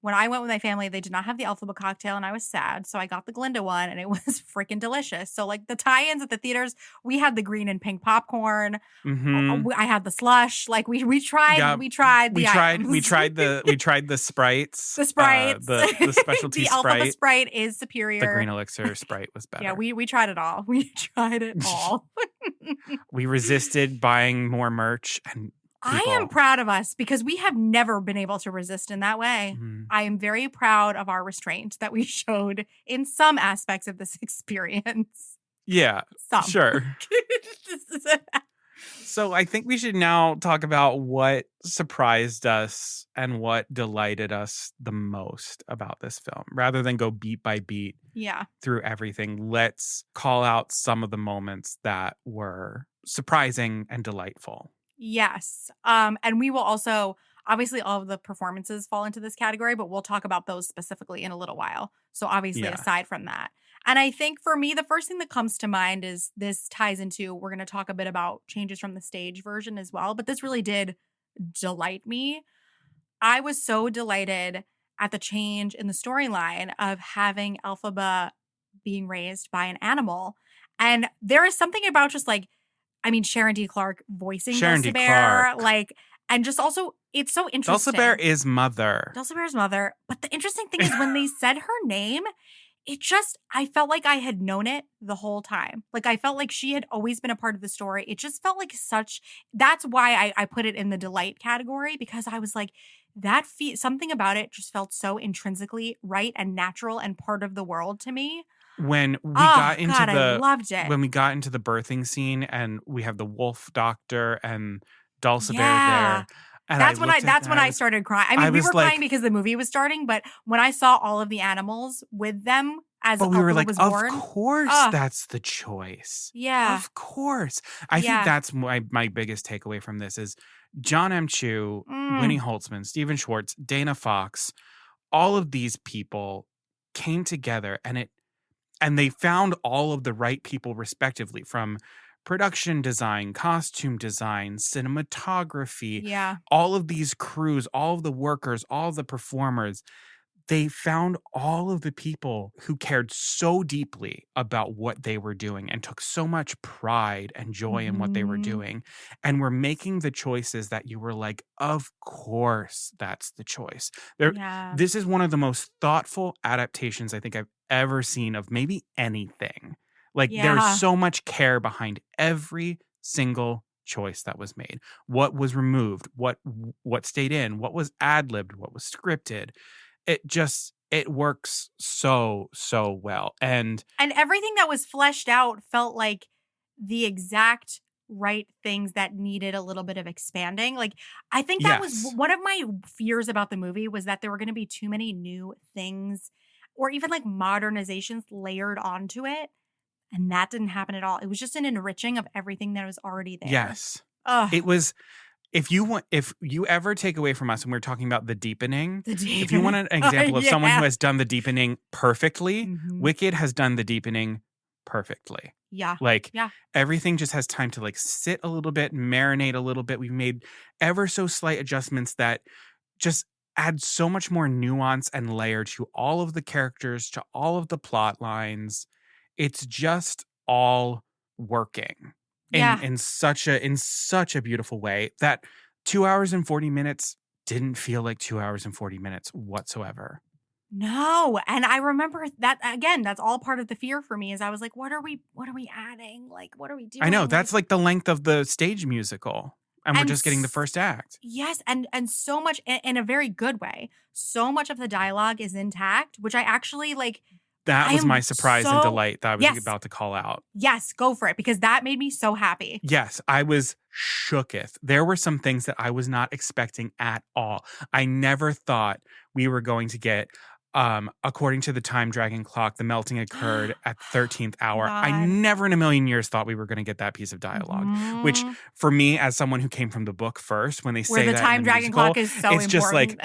S3: when I went with my family, they did not have the Elphaba cocktail, and I was sad. So I got the Glinda one, and it was freaking delicious. So the tie-ins at the theaters, we had the green and pink popcorn. I had the slush. We tried.
S2: Yeah,
S3: we tried.
S2: We tried the sprites.
S3: The sprites.
S2: The specialty
S3: the
S2: Sprite.
S3: Elphaba Sprite is superior.
S2: The green elixir Sprite was better.
S3: Yeah, we tried it all. We tried it all.
S2: We resisted buying more merch and.
S3: I am proud of us because we have never been able to resist in that way. I am very proud of our restraint that we showed in some aspects of this experience.
S2: Yeah,
S3: some.
S2: Sure. So I think we should now talk about what surprised us and what delighted us the most about this film. Rather than go beat by beat through everything, let's call out some of the moments that were surprising and delightful.
S3: Yes. And we will also, obviously all of the performances fall into this category, but we'll talk about those specifically in a little while. So obviously aside from that. And I think for me, the first thing that comes to mind is this ties into, we're going to talk a bit about changes from the stage version as well. But this really did delight me. I was so delighted at the change in the storyline of having Elphaba being raised by an animal. And there is something about just like, I mean, Sharon D. Clark voicing
S2: Sharon D.
S3: Dulce Bear,
S2: Clark.
S3: like, and just also, it's so interesting.
S2: Dulce Bear is mother.
S3: Dulce Bear's mother. But the interesting thing is when they said her name, it just, I felt like I had known it the whole time. Like, I felt like she had always been a part of the story. It just felt like that's why I put it in the delight category, because I was like, something about it just felt so intrinsically right and natural and part of the world to me.
S2: When we
S3: I loved it.
S2: When we got into the birthing scene and we have the wolf doctor and Dulce Bear
S3: Yeah.
S2: there. And
S3: That's when I started crying. I mean, we were crying because the movie was starting, but when I saw all of the animals with them as
S2: But we were
S3: Elphaba
S2: like,
S3: was
S2: of
S3: born,
S2: course that's the choice.
S3: yeah.
S2: Of course. I think that's my biggest takeaway from this is John M. Chu, Winnie Holtzman, Stephen Schwartz, Dana Fox, all of these people came together and they found all of the right people respectively, from production design, costume design, cinematography,
S3: Yeah.
S2: all of these crews, all of the workers, all of the performers. They found all of the people who cared so deeply about what they were doing and took so much pride and joy in what they were doing, and were making the choices that you were like, of course, that's the choice. This is one of the most thoughtful adaptations I think I've ever seen of maybe anything. Like, there's so much care behind every single choice that was made. What was removed, what stayed in, what was ad-libbed, what was scripted. It works so well. And
S3: everything that was fleshed out felt like the exact right things that needed a little bit of expanding. Like, I think that was one of my fears about the movie, was that there were going to be too many new things or even like modernizations layered onto it. And that didn't happen at all. It was just an enriching of everything that was already there.
S2: Yes. It was. If you ever take away from us, and we're talking about the deepening, if you want an example of someone who has done the deepening perfectly, Wicked has done the deepening perfectly.
S3: Yeah.
S2: Like, everything just has time to like sit a little bit, marinate a little bit. We've made ever so slight adjustments that just add so much more nuance and layer to all of the characters, to all of the plot lines. It's just all working. In such a beautiful way that 2 hours and 40 minutes didn't feel like 2 hours and 40 minutes whatsoever.
S3: No. And I remember that, again, that's all part of the fear for me, is I was like, what are we adding? Like, what are we doing?
S2: I know, that's like the length of the stage musical. And we're just getting the first act.
S3: Yes. And so much in a very good way. So much of the dialogue is intact, which I actually like.
S2: That was my surprise and delight that I was about to call out.
S3: Yes, go for it, because that made me so happy.
S2: Yes, I was shooketh. There were some things that I was not expecting at all. I never thought we were going to get, according to the time dragon clock, the melting occurred at 13th hour.
S3: God.
S2: I never in a million years thought we were going to get that piece of dialogue, which for me, as someone who came from the book first, when they say
S3: the
S2: that
S3: time
S2: in the
S3: dragon
S2: musical,
S3: clock is so
S2: it's
S3: important.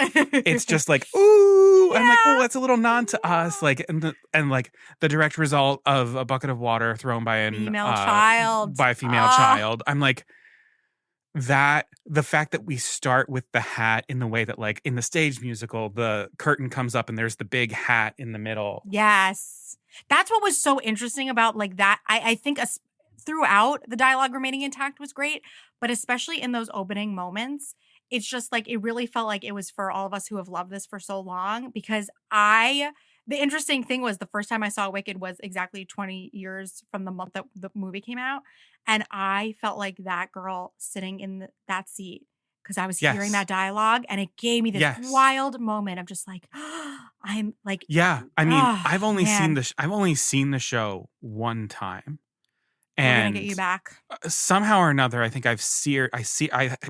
S2: it's just like, ooh, I'm like, oh, that's a little nod to us. Like, and like the direct result of a bucket of water thrown by a female child. I'm like, that the fact that we start with the hat in the way that, like, in the stage musical, the curtain comes up and there's the big hat in the middle.
S3: Yes. That's what was so interesting about like that. I think throughout the dialogue remaining intact was great, but especially in those opening moments, it's just like, it really felt like it was for all of us who have loved this for so long, because the interesting thing was the first time I saw Wicked was exactly 20 years from the month that the movie came out. And I felt like that girl sitting in that seat, because I was hearing that dialogue, and it gave me this wild moment of just like, I'm like,
S2: yeah. I mean, I've only seen the show one time. And
S3: we're gonna get you back.
S2: Somehow or another, I think I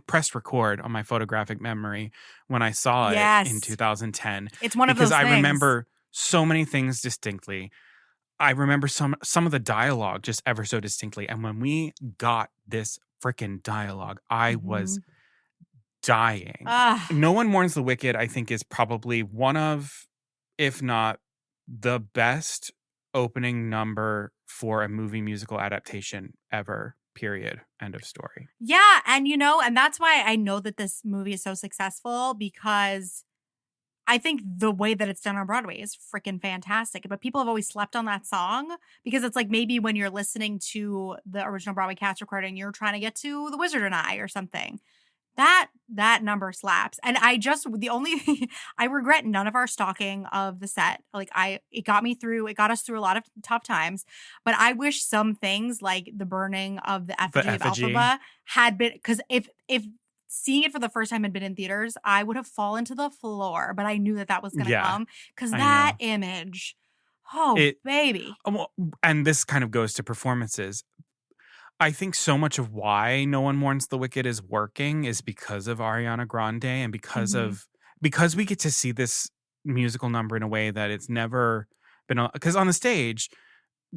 S2: pressed record on my photographic memory when I saw it in 2010.
S3: It's one of those things.
S2: Because I remember so many things distinctly. I remember some of the dialogue just ever so distinctly. And when we got this freaking dialogue, I was dying. No One Mourns the Wicked, I think, is probably one of, if not the best opening number for a movie musical adaptation ever. period, end of story.
S3: Yeah, and and that's why I know that this movie is so successful, because I think the way that it's done on Broadway is freaking fantastic. But people have always slept on that song, because it's like maybe when you're listening to the original Broadway cast recording, you're trying to get to The Wizard and I or something. That number slaps. And the only thing I regret none of our stalking of the set. Like it got us through a lot of tough times, but I wish some things like the burning of the effigy of Elphaba had been, because if seeing it for the first time had been in theaters, I would have fallen to the floor, but I knew that was going to come, because that image, baby.
S2: And this kind of goes to performances. I think so much of why No One Mourns the Wicked is working is because of Ariana Grande, and because we get to see this musical number in a way that it's never been, because on the stage,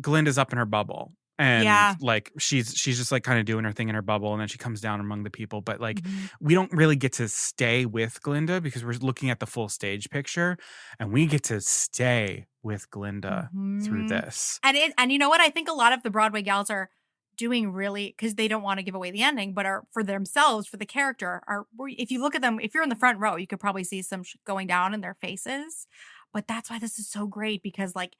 S2: Glinda's up in her bubble, and like she's just like kind of doing her thing in her bubble, and then she comes down among the people, but like we don't really get to stay with Glinda because we're looking at the full stage picture, and we get to stay with Glinda through this.
S3: And you know what? I think a lot of the Broadway gals are doing really, because they don't want to give away the ending, but are for themselves, for the character, if you look at them, if you're in the front row, you could probably see some going down in their faces. But that's why this is so great, because like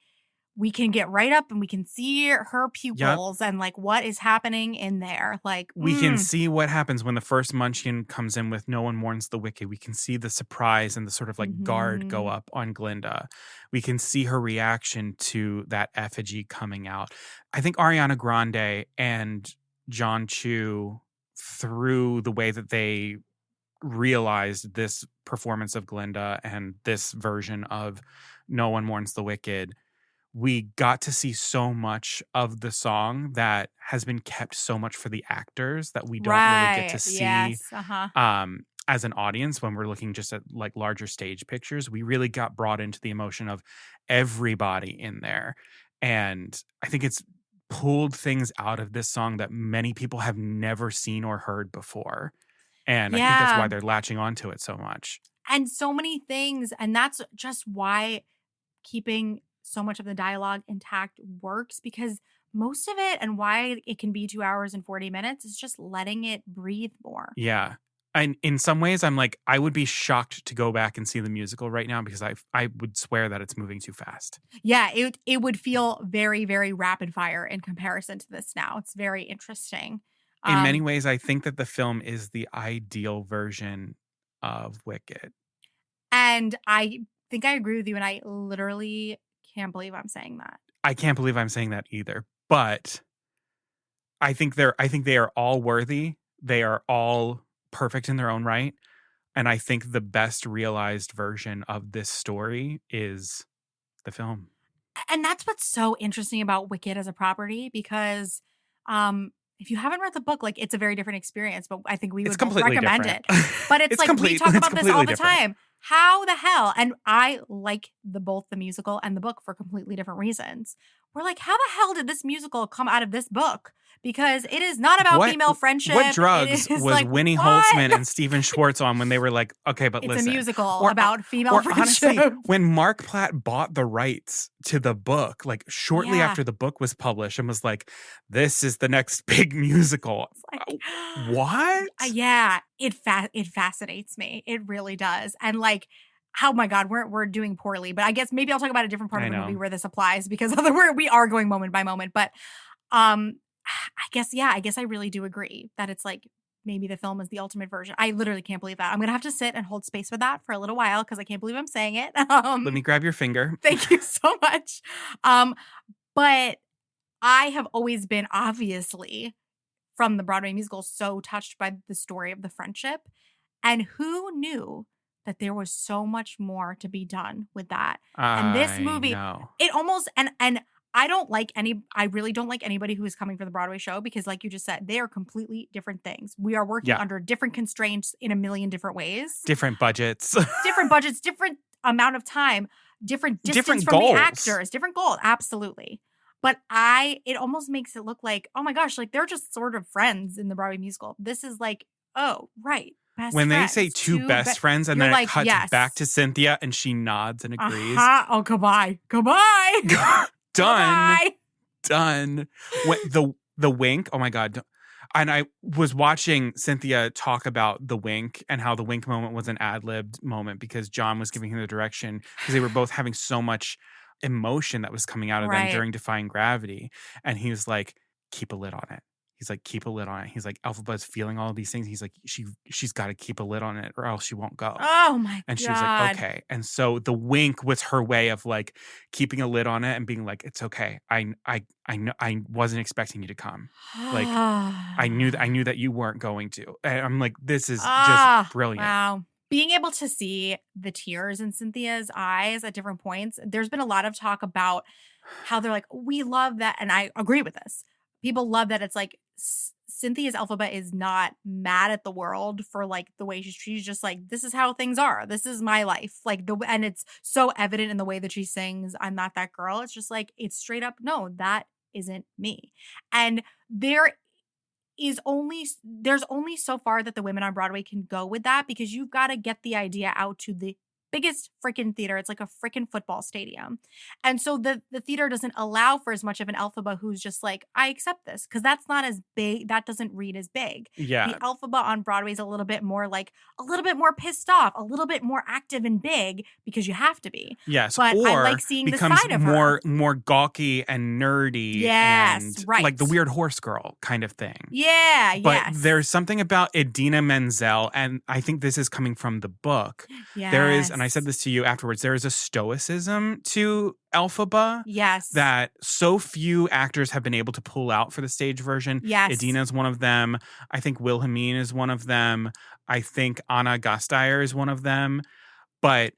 S3: we can get right up and we can see her pupils and like what is happening in there. Like
S2: we can see what happens when the first Munchkin comes in with No One Mourns the Wicked. We can see the surprise and the sort of like guard go up on Glinda. We can see her reaction to that effigy coming out. I think Ariana Grande and John Chu, through the way that they realized this performance of Glinda and this version of No One Mourns the Wicked, we got to see so much of the song that has been kept so much for the actors that we don't really get to see as an audience when we're looking just at like larger stage pictures. We really got brought into the emotion of everybody in there. And I think it's pulled things out of this song that many people have never seen or heard before. And I think that's why they're latching onto it so much.
S3: And so many things. And that's just why keeping so much of the dialogue intact works, because most of it, and why it can be 2 hours and 40 minutes, is just letting it breathe more.
S2: Yeah. And in some ways, I'm like, I would be shocked to go back and see the musical right now, because I would swear that it's moving too fast.
S3: Yeah, it would feel very, very rapid fire in comparison to this now. It's very interesting.
S2: In many ways, I think that the film is the ideal version of Wicked.
S3: And I think I agree with you, and I literally can't believe I'm saying that.
S2: I can't believe I'm saying that either. But I think they are all worthy. They are all perfect in their own right. And I think the best realized version of this story is the film.
S3: And that's what's so interesting about Wicked as a property, because if you haven't read the book, like, it's a very different experience, but I think we would recommend
S2: different.
S3: it. But it's like, we talk about this all the time. How the hell? And I like both the musical and the book for completely different reasons. We're like, how the hell did this musical come out of this book? Because it is not about female friendship.
S2: What drugs was like, Winnie Holtzman and Stephen Schwartz on when they were like, okay, but listen.
S3: It's a musical about female friendship.
S2: Honestly, when Mark Platt bought the rights to the book, like shortly after the book was published, and was like, this is the next big musical. Like, what?
S3: Yeah, it fascinates me. It really does. And like, oh my God, we're doing poorly. But I guess maybe I'll talk about a different part of the movie where this applies, because we are going moment by moment. But I guess I really do agree that it's like, maybe the film is the ultimate version. I literally can't believe that. I'm going to have to sit and hold space with that for a little while, because I can't believe I'm saying it.
S2: Let me grab your finger.
S3: Thank you so much. But I have always been, obviously, from the Broadway musical, so touched by the story of the friendship. And who knew that there was so much more to be done with that? And this movie, it almost, and I really don't like anybody who is coming for the Broadway show, because like you just said, they are completely different things. We are working under different constraints in a million different ways.
S2: Different budgets,
S3: different amount of time, different distance from the actors, different goals. Absolutely. But it almost makes it look like, oh my gosh, like they're just sort of friends in the Broadway musical. This is like, oh, right.
S2: When they say two best friends, and then it cuts back to Cynthia and she nods and agrees.
S3: Oh, goodbye. Goodbye.
S2: Done. When the wink. Oh my God. And I was watching Cynthia talk about the wink and how the wink moment was an ad-libbed moment because John was giving him the direction because they were both having so much emotion that was coming out of them
S3: Right.
S2: during Defying Gravity. And he was like, keep a lid on it. He's like, keep a lid on it. He's like, Elphaba's feeling all of these things. He's like, she's got to keep a lid on it or else she won't go.
S3: Oh my God.
S2: And she was like, okay. And so the wink was her way of like keeping a lid on it and being like, it's okay. I know I wasn't expecting you to come. Like I knew that you weren't going to. And I'm like, this is just brilliant.
S3: Wow. Being able to see the tears in Cynthia's eyes at different points. There's been a lot of talk about how they're like, we love that. And I agree with this. People love that it's like Cynthia's Elphaba is not mad at the world for like the way she's just like, this is how things are. This is my life. Like and it's so evident in the way that she sings, I'm not that girl. It's just like, it's straight up, no, that isn't me. And there's only so far that the women on Broadway can go with that because you've got to get the idea out to the biggest freaking theater. It's like a freaking football stadium. And so the theater doesn't allow for as much of an Elphaba who's just like, I accept this because that's not as big. That doesn't read as big.
S2: Yeah.
S3: The Elphaba on Broadway is a little bit more pissed off, a little bit more active and big because you have to be.
S2: Yes.
S3: But
S2: or
S3: I like seeing the
S2: becomes
S3: side of her.
S2: more gawky and nerdy.
S3: Yes,
S2: and
S3: right.
S2: Like the weird horse girl kind of thing.
S3: Yeah,
S2: But
S3: yes.
S2: there's something about Idina Menzel, and I think this is coming from the book.
S3: Yes.
S2: There is, and I said this to you afterwards, there is a stoicism to Elphaba.
S3: Yes.
S2: That so few actors have been able to pull out for the stage version.
S3: Yes.
S2: Idina is one of them. I think Wilhelmine is one of them. I think Anna Gasteyer is one of them. But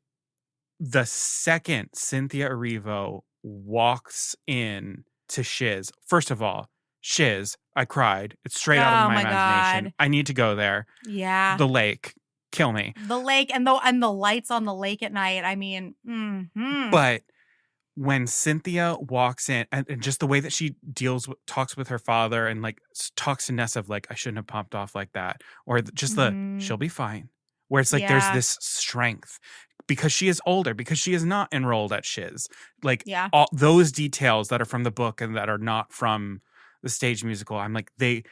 S2: the second Cynthia Erivo walks in to Shiz, first of all, Shiz, I cried. It's straight out of my imagination.
S3: God.
S2: I need to go there.
S3: Yeah.
S2: The lake. Kill me.
S3: The lake and the lights on the lake at night. I mean,
S2: But when Cynthia walks in and just the way that she talks with her father and like talks to Ness of like, I shouldn't have popped off like that. Or just she'll be fine. Where it's like, there's this strength because she is older, because she is not enrolled at Shiz. Like all those details that are from the book and that are not from the stage musical. I'm like, they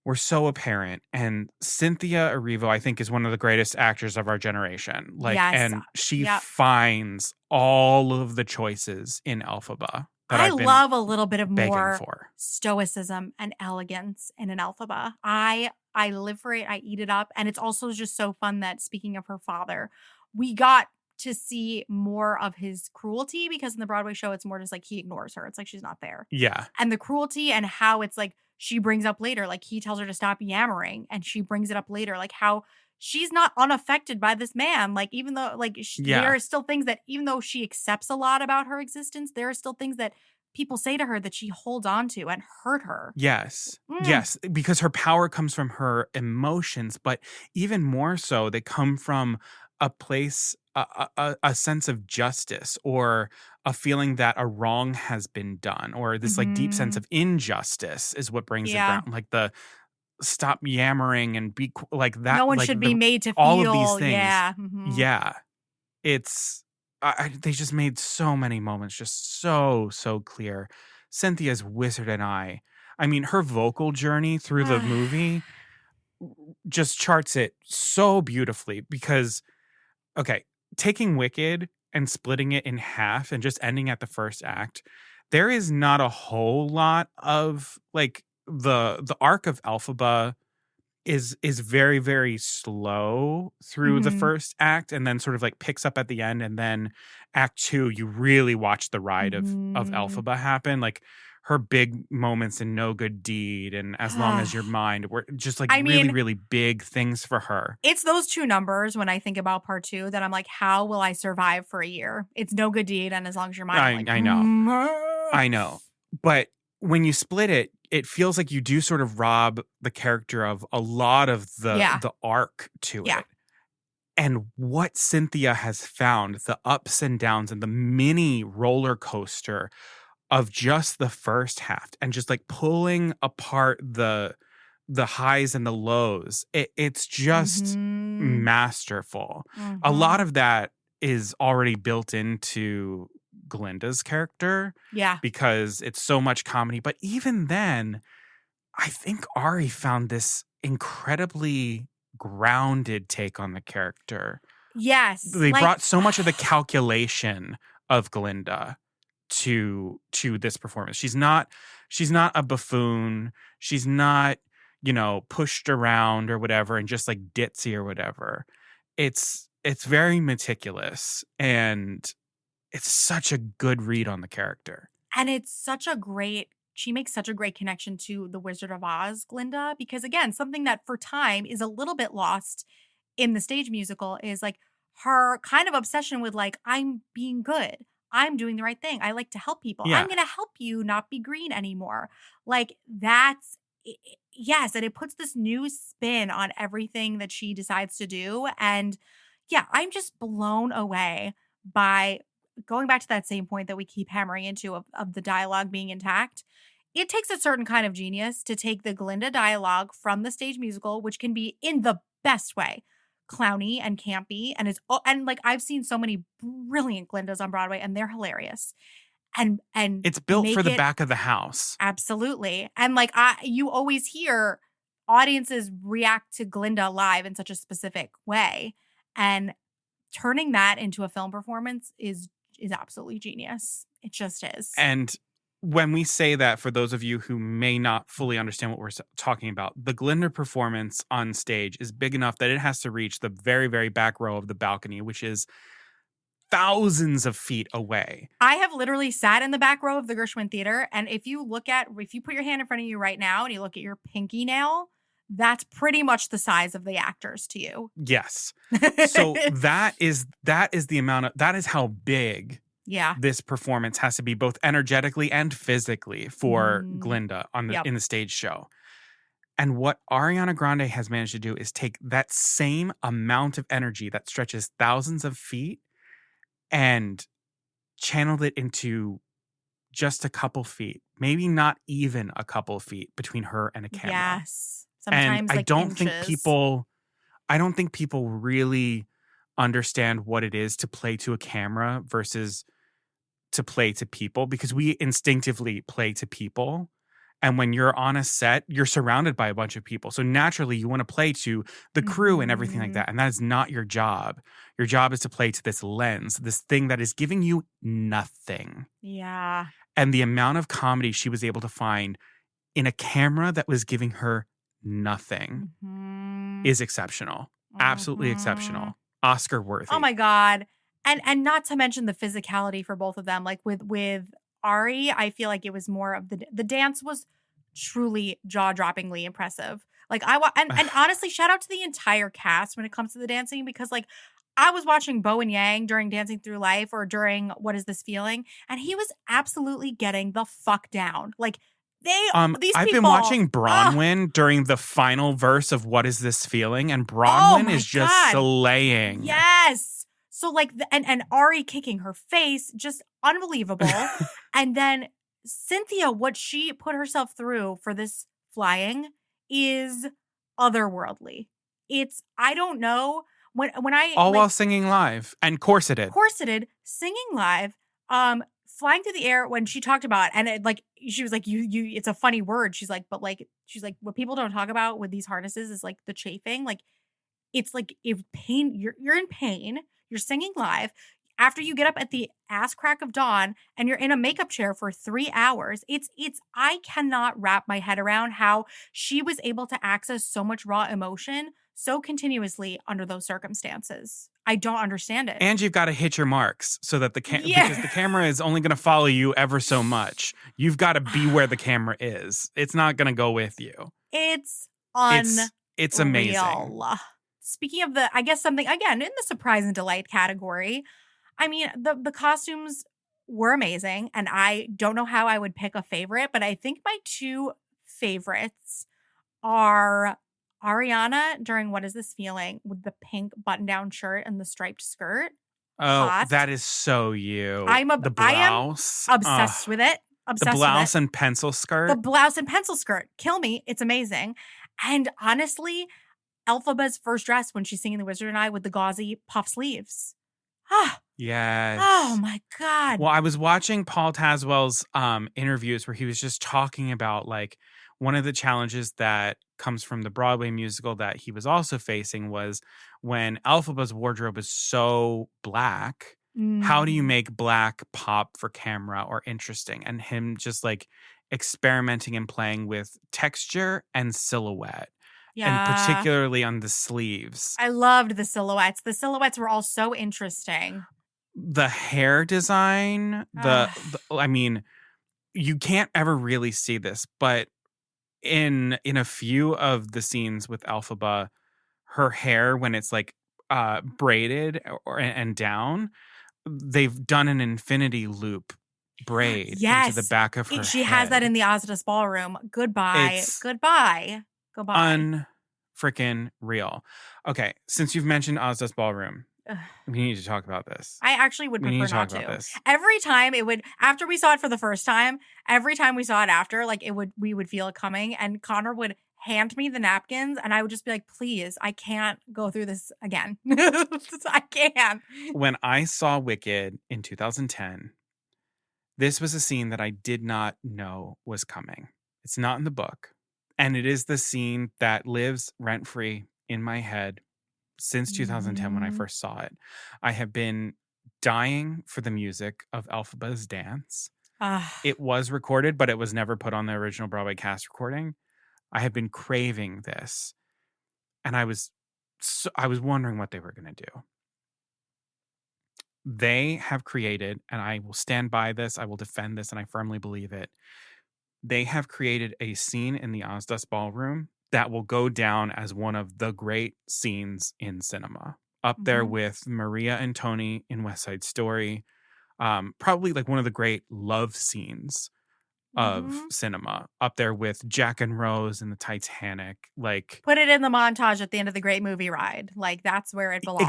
S2: were so apparent. And Cynthia Erivo, I think, is one of the greatest actors of our generation. Like, and she finds all of the choices in Elphaba.
S3: I love a little bit of more stoicism and elegance in an Elphaba. I live for it. I eat it up. And it's also just so fun that, speaking of her father, we got to see more of his cruelty because in the Broadway show, it's more just like he ignores her. It's like she's not there.
S2: Yeah.
S3: And the cruelty and how it's like she brings up later, like he tells her to stop yammering and she brings it up later, like how she's not unaffected by this man. Like, even though there are still things that, even though she accepts a lot about her existence, there are still things that people say to her that she holds on to and hurt her.
S2: Yes. Yes. Because her power comes from her emotions, but even more so, they come from a place, a sense of justice or a feeling that a wrong has been done or this like deep sense of injustice is what brings it down. Like the stop yammering and be like that.
S3: No one should be made to feel
S2: all of these things.
S3: Yeah.
S2: Yeah. It's, they just made so many moments just so clear. Cynthia's Wizard and I mean, her vocal journey through the movie just charts it so beautifully because, okay, taking Wicked and splitting it in half and just ending at the first act, there is not a whole lot of like the arc of Elphaba is very, very slow through the first act and then sort of like picks up at the end. And then act 2, you really watch the ride of Elphaba happen. Like her big moments in No Good Deed and As Long As Your Mind were just like really big things for her.
S3: It's those two numbers when I think about part 2 that I'm like, how will I survive for a year? It's No Good Deed and As Long As Your Mind.
S2: I know. But when you split it, it feels like you do sort of rob the character of a lot of the arc to it. And what Cynthia has found, the ups and downs and the mini roller coaster of just the first half and just like pulling apart the highs and the lows. It's just masterful. A lot of that is already built into Glinda's character.
S3: Yeah.
S2: Because it's so much comedy. But even then, I think Ari found this incredibly grounded take on the character.
S3: Yes.
S2: They brought so much of the calculation of Glinda to this performance. She's not a buffoon. She's not, pushed around or whatever and just like ditzy or whatever. It's very meticulous, and it's such a good read on the character.
S3: And she makes such a great connection to the Wizard of Oz, Glinda, because again, something that for time is a little bit lost in the stage musical is like her kind of obsession with like, I'm being good. I'm doing the right thing. I like to help people.
S2: Yeah.
S3: I'm going to help you not be green anymore. Like that's, yes. And it puts this new spin on everything that she decides to do. And yeah, I'm just blown away by going back to that same point that we keep hammering into of the dialogue being intact. It takes a certain kind of genius to take the Glinda dialogue from the stage musical, which can be in the best way clowny and campy, and like I've seen so many brilliant Glindas on Broadway, and they're hilarious. And
S2: it's built for the back of the house.
S3: Absolutely. And like you always hear audiences react to Glinda live in such a specific way, and turning that into a film performance is absolutely genius. It just is.
S2: And when we say that, for those of you who may not fully understand what we're talking about, the Glinda performance on stage is big enough that it has to reach the very, very back row of the balcony, which is thousands of feet away.
S3: I have literally sat in the back row of the Gershwin Theater, and if you put your hand in front of you right now and you look at your pinky nail, that's pretty much the size of the actors to you.
S2: Yes. So that is how big this performance has to be, both energetically and physically, for Glinda in the stage show. And what Ariana Grande has managed to do is take that same amount of energy that stretches thousands of feet and channeled it into just a couple feet, maybe not even a couple feet between her and a camera.
S3: Yes. Sometimes
S2: and I
S3: like
S2: don't
S3: inches.
S2: think people really understand what it is to play to a camera versus to play to people, because we instinctively play to people. And when you're on a set, you're surrounded by a bunch of people. So naturally, you want to play to the crew and everything like that. And that is not your job. Your job is to play to this lens, this thing that is giving you nothing.
S3: Yeah.
S2: And the amount of comedy she was able to find in a camera that was giving her nothing is exceptional. Absolutely exceptional. Oscar worthy.
S3: Oh my God. And not to mention the physicality for both of them. Like with Ari, I feel like it was more of the dance was truly jaw-droppingly impressive. Like and honestly, shout out to the entire cast when it comes to the dancing, because like I was watching Bo and Yang during Dancing Through Life or during What Is This Feeling, and he was absolutely getting the fuck down. Like
S2: I've been watching Bronwyn during the final verse of What Is This Feeling, and Bronwyn is just slaying.
S3: Yes. So like and Ari kicking her face, just unbelievable. And then Cynthia, what she put herself through for this flying is otherworldly. I don't know when I
S2: while singing live and corseted,
S3: singing live, flying through the air. When she talked about, and she was like, you it's a funny word. She's like what people don't talk about with these harnesses is like the chafing. Like it's like if pain, you're in pain. You're singing live after you get up at the ass crack of dawn and you're in a makeup chair for 3 hours. I cannot wrap my head around how she was able to access so much raw emotion so continuously under those circumstances. I don't understand it.
S2: And you've got to hit your marks so that because the camera is only going to follow you ever so much. You've got to be where the camera is. It's not going to go with you.
S3: It's
S2: amazing.
S3: Speaking of I guess something, again, in the surprise and delight category, I mean, the costumes were amazing, and I don't know how I would pick a favorite, but I think my two favorites are Ariana during What Is This Feeling with the pink button-down shirt and the striped skirt.
S2: Oh, that is so you.
S3: The blouse. I am obsessed with it. Obsessed
S2: the blouse
S3: with it.
S2: And pencil skirt.
S3: The blouse and pencil skirt. Kill me. It's amazing. And honestly, Elphaba's first dress when she's singing The Wizard and I with the gauzy puff sleeves.
S2: Yes.
S3: Oh my God.
S2: Well, I was watching Paul Tazwell's interviews where he was just talking about like one of the challenges that comes from the Broadway musical that he was also facing was when Elphaba's wardrobe is so black, how do you
S3: Mm.
S2: make black pop for camera or interesting? And him just like experimenting and playing with texture and silhouette, and
S3: Yeah.
S2: particularly on the sleeves.
S3: I loved the silhouettes. The silhouettes were all so interesting.
S2: The hair design, I mean, you can't ever really see this, but in a few of the scenes with Elphaba, her hair when it's like braided and down, they've done an infinity loop braid into the
S3: Yes.
S2: back of her
S3: She has that
S2: head.
S3: in the Ozdas Ballroom. Goodbye.
S2: It's
S3: Goodbye. Goodbye.
S2: unfreaking real. Okay, since you've mentioned Ozda's Ballroom,
S3: Ugh.
S2: we need to talk about this.
S3: I actually would
S2: We need
S3: prefer
S2: to talk
S3: not
S2: about
S3: to.
S2: this.
S3: Every time it would, after we saw it for the first time, every time we saw it after, like we would feel it coming, and Connor would hand me the napkins, and I would just be like, please, I can't go through this again. I can't.
S2: When I saw Wicked in 2010, this was a scene that I did not know was coming. It's not in the book. And it is the scene that lives rent-free in my head since 2010 when I
S3: Mhm.
S2: first saw it. I have been dying for the music of Elphaba's dance.
S3: Ah,
S2: It was recorded, but it was never put on the original Broadway cast recording. I have been craving this. And I was wondering what they were going to do. They have created, and I will stand by this, I will defend this, and I firmly believe it. They have created a scene in the Ozdas Ballroom that will go down as one of the great scenes in cinema. Up there
S3: mhm.
S2: with Maria and Tony in West Side Story. Probably like one of the great love scenes of
S3: Mhm.
S2: cinema. Up there with Jack and Rose in the Titanic. Like,
S3: Put it in the montage at the end of the Great Movie Ride. Like, that's where it belongs.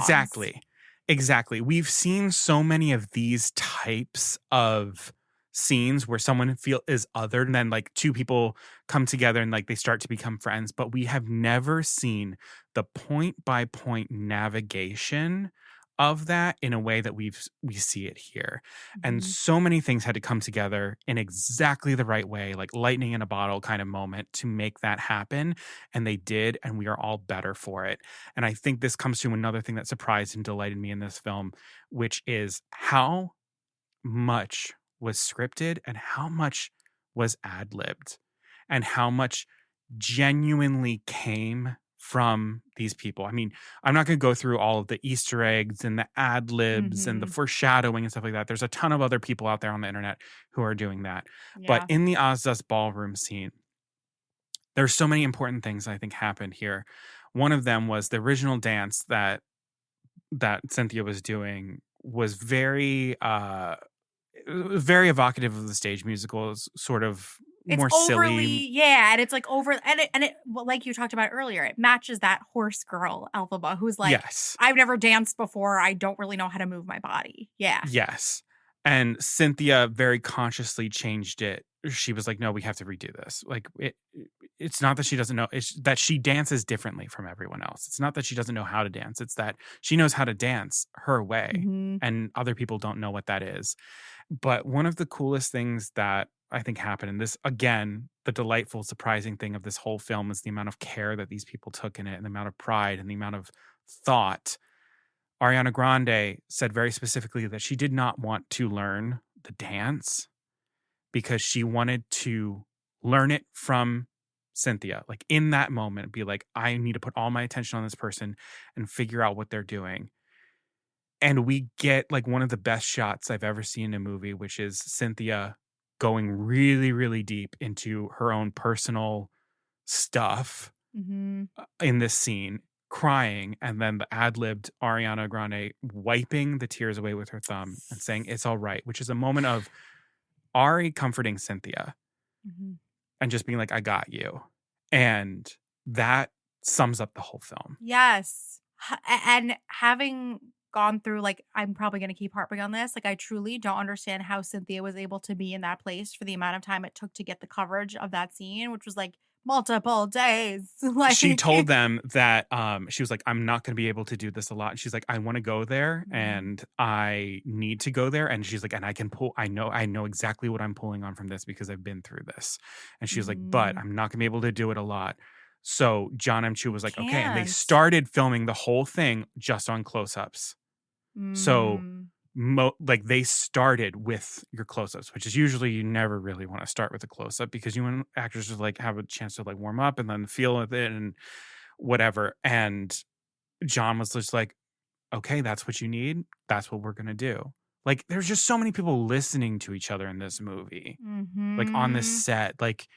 S2: Exactly. We've seen so many of these types of scenes where someone is other, and then like two people come together and like they start to become friends, but we have never seen the point by point navigation of that in a way that we see it here. And
S3: Mhm.
S2: so many things had to come together in exactly the right way, like lightning in a bottle kind of moment to make that happen. And they did, and we are all better for it. And I think this comes to another thing that surprised and delighted me in this film, which is how much was scripted and how much was ad-libbed and how much genuinely came from these people. I mean, I'm not going to go through all of the Easter eggs and the ad libs and the
S3: Mhm.
S2: foreshadowing and stuff like that. There's a ton of other people out there on the internet who are doing that. But
S3: Yeah.
S2: in the Ozdas Ballroom scene, there's so many important things I think happened here. One of them was the original dance that Cynthia was doing was very very evocative of the stage musicals, sort of
S3: It's
S2: more
S3: overly,
S2: silly.
S3: yeah, and it's like over, and it well, like you talked about earlier, it matches that horse girl Elphaba, who's like,
S2: Yes.
S3: I've never danced before. I don't really know how to move my body. Yeah.
S2: Yes. And Cynthia very consciously changed it. She was like, no, we have to redo this. Like it's not that she doesn't know, it's that she dances differently from everyone else. It's not that she doesn't know how to dance. It's that she knows how to dance her way,
S3: Mhm.
S2: and other people don't know what that is. But one of the coolest things that I think happened, and this, again, the delightful, surprising thing of this whole film is the amount of care that these people took in it, and the amount of pride and the amount of thought. Ariana Grande said very specifically that she did not want to learn the dance because she wanted to learn it from Cynthia. Like in that moment, be like, I need to put all my attention on this person and figure out what they're doing. And we get like one of the best shots I've ever seen in a movie, which is Cynthia going really, really deep into her own personal stuff
S3: Mhm.
S2: in this scene, crying, and then the ad-libbed Ariana Grande wiping the tears away with her thumb and saying, "It's all right," which is a moment of Ari comforting Cynthia
S3: Mhm.
S2: and just being like, "I got you." And that sums up the whole film.
S3: Yes. And having gone through, like, I'm probably going to keep harping on this. Like, I truly don't understand how Cynthia was able to be in that place for the amount of time it took to get the coverage of that scene, which was like multiple days. Like
S2: she told them that she was like, I'm not going to be able to do this a lot. And she's like, I want to go there and I need to go there. And she's like, and I know exactly what I'm pulling on from this because I've been through this. And she was like, but I'm not going to be able to do it a lot. So John M. Chu was like, okay. And they
S3: can't.
S2: started filming the whole thing just on close-ups. So like they started with your close-ups, which is usually you never really want to start with a close-up because you want actors to like have a chance to like warm up and then feel with it and whatever. And John was just like, okay, that's what you need. That's what we're gonna do. Like there's just so many people listening to each other in this movie, like on this set, like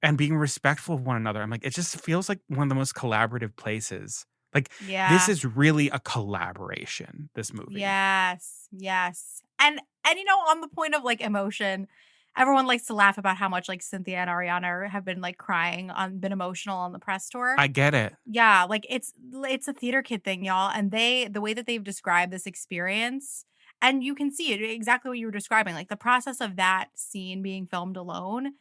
S2: and being respectful of one another. I'm like, it just feels like one of the most collaborative places. Like this is really a collaboration, this movie.
S3: Yes. And you know, on the point of like emotion, everyone likes to laugh about how much like Cynthia and Ariana have been like crying been emotional on the press tour.
S2: I get it.
S3: Yeah, like it's a theater kid thing, y'all. And the way that they've described this experience, and you can see it exactly what you were describing, like the process of that scene being filmed alone.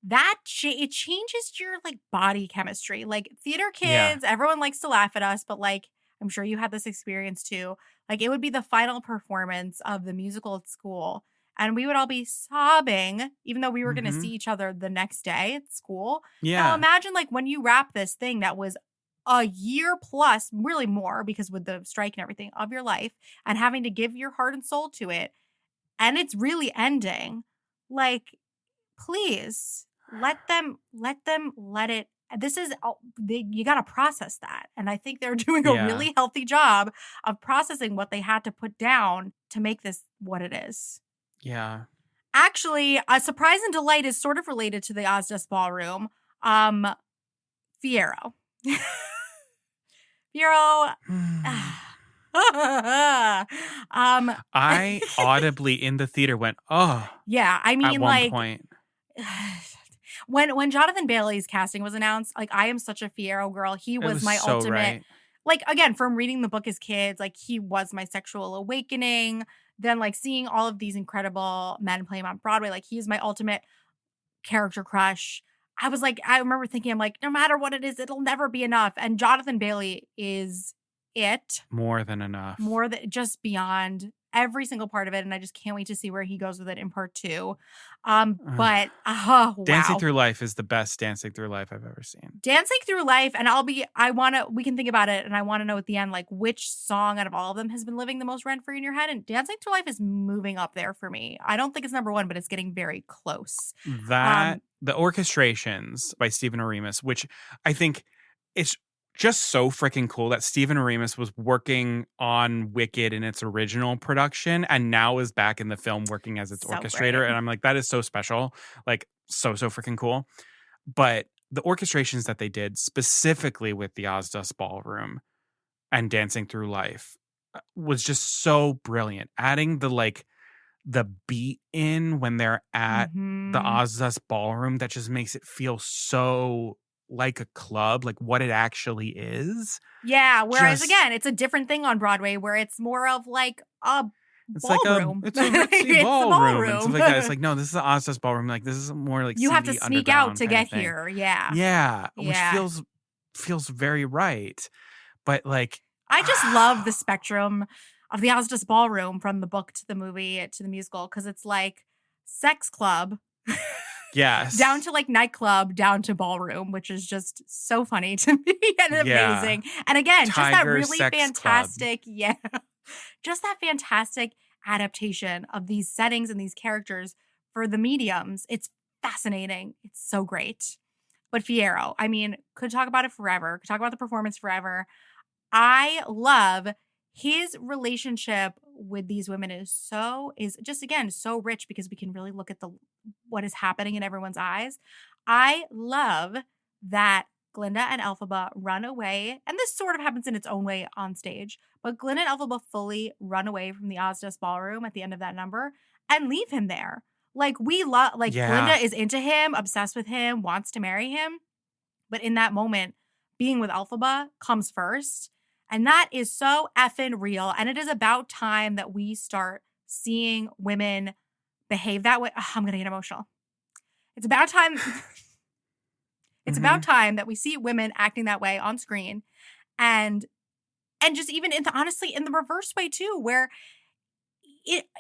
S3: It changes your like body chemistry. Like theater kids, everyone likes to laugh at us, but like I'm sure you had this experience too. Like it would be the final performance of the musical at school, and we would all be sobbing, even though we were going to see each other the next day at school.
S2: Yeah.
S3: Now imagine like when you wrap this thing that was a year plus, really more because with the strike and everything of your life, and having to give your heart and soul to it, and it's really ending. Like, please. Let it. This is you got to process that, and I think they're doing a really healthy job of processing what they had to put down to make this what it is.
S2: Yeah.
S3: Actually, a surprise and delight is sort of related to the Ozdas Ballroom. Fiero. Fiero.
S2: I audibly in the theater went, oh.
S3: Yeah, I mean,
S2: at one point.
S3: When Jonathan Bailey's casting was announced, like I am such a Fiero girl. He was my
S2: so
S3: ultimate.
S2: Right.
S3: Like again, from reading the book as kids, like he was my sexual awakening. Then like seeing all of these incredible men play him on Broadway, like he's my ultimate character crush. I was like, I remember thinking, I'm like, no matter what it is, it'll never be enough. And Jonathan Bailey is it.
S2: More than enough.
S3: More than just beyond every single part of it, and I just can't wait to see where he goes with it in part 2. But wow.
S2: Dancing Through Life is the best Dancing Through Life I've ever seen.
S3: Dancing Through Life, and we can think about it, and I want to know at the end, like, which song out of all of them has been living the most rent-free in your head, and Dancing Through Life is moving up there for me. I don't think it's number 1, but it's getting very close.
S2: The orchestrations by Stephen Oremus, which I think it's just so freaking cool that Stephen Oremus was working on Wicked in its original production and now is back in the film working as its orchestrator.
S3: Great.
S2: And I'm like, that is so special. Like so freaking cool. But the orchestrations that they did specifically with the Ozdas Ballroom and Dancing Through Life was just so brilliant. Adding the beat in when they're at the Ozdas Ballroom, that just makes it feel so like a club, like what it actually is.
S3: Yeah, whereas again, it's a different thing on Broadway where it's more of like a ballroom.
S2: It's a ritzy ballroom and stuff like that. It's like, no, this is the Ozdas Ballroom. Like this is more like
S3: you
S2: CD
S3: have to sneak out to get
S2: thing.
S3: here. Yeah.
S2: Yeah, which feels very right. But like,
S3: I just love the spectrum of the Ozdas Ballroom from the book to the movie to the musical, because it's like sex club.
S2: Yes.
S3: Down to like nightclub, down to ballroom, which is just so funny to me and amazing. And again, just that really fantastic, just that fantastic adaptation of these settings and these characters for the mediums. It's fascinating. It's so great. But Fiero, I mean, could talk about it forever. Could talk about the performance forever. I love his relationship with these women is just again so rich because we can really look at what is happening in everyone's eyes. I love that Glinda and Elphaba run away, and this sort of happens in its own way on stage, but Glinda and Elphaba fully run away from the Ozdas Ballroom at the end of that number and leave him there. Like Glinda is into him, obsessed with him, wants to marry him, but in that moment, being with Elphaba comes first. And that is so effing real. And it is about time that we start seeing women behave that way. I'm going to get emotional. It's about time. It's about time that we see women acting that way on screen. And just even honestly, in the reverse way too, where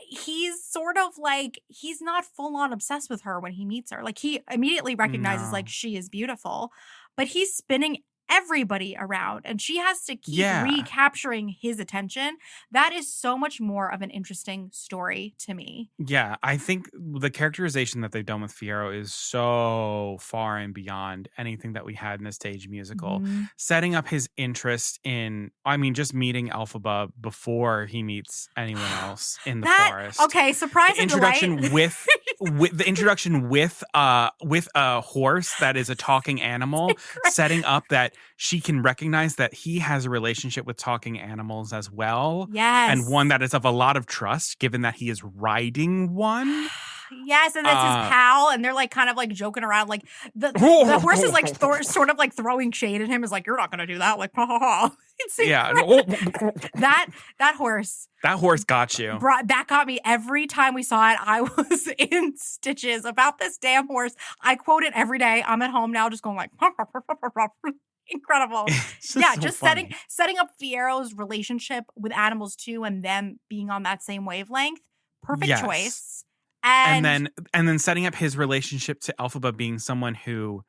S3: he's sort of like, he's not full on obsessed with her when he meets her. Like, he immediately recognizes like she is beautiful, but he's spinning everybody around and she has to keep recapturing his attention. That is so much more of an interesting story to me.
S2: Yeah, I think the characterization that they've done with Fiyero is so far and beyond anything that we had in the stage musical. Setting up his interest in, I mean, just meeting Elphaba before he meets anyone else in the forest.
S3: Okay, surprise
S2: the
S3: and
S2: introduction
S3: delight.
S2: with the introduction with a horse that is a talking animal, setting up that she can recognize that he has a relationship with talking animals as well.
S3: Yes.
S2: And one that is of a lot of trust, given that he is riding one.
S3: Yes, and that's his pal, and they're like kind of like joking around. Like the horse is like sort of like throwing shade at him. Is like, you're not gonna do that. Like, ha ha ha.
S2: Yeah.
S3: that horse.
S2: That horse got you.
S3: That got me every time we saw it. I was in stitches about this damn horse. I quote it every day. I'm at home now, just going like, incredible. Yeah,
S2: so
S3: just
S2: funny.
S3: setting up Fiyero's relationship with animals too, and them being on that same wavelength. Perfect choice.
S2: And then setting up his relationship to Elphaba being someone who,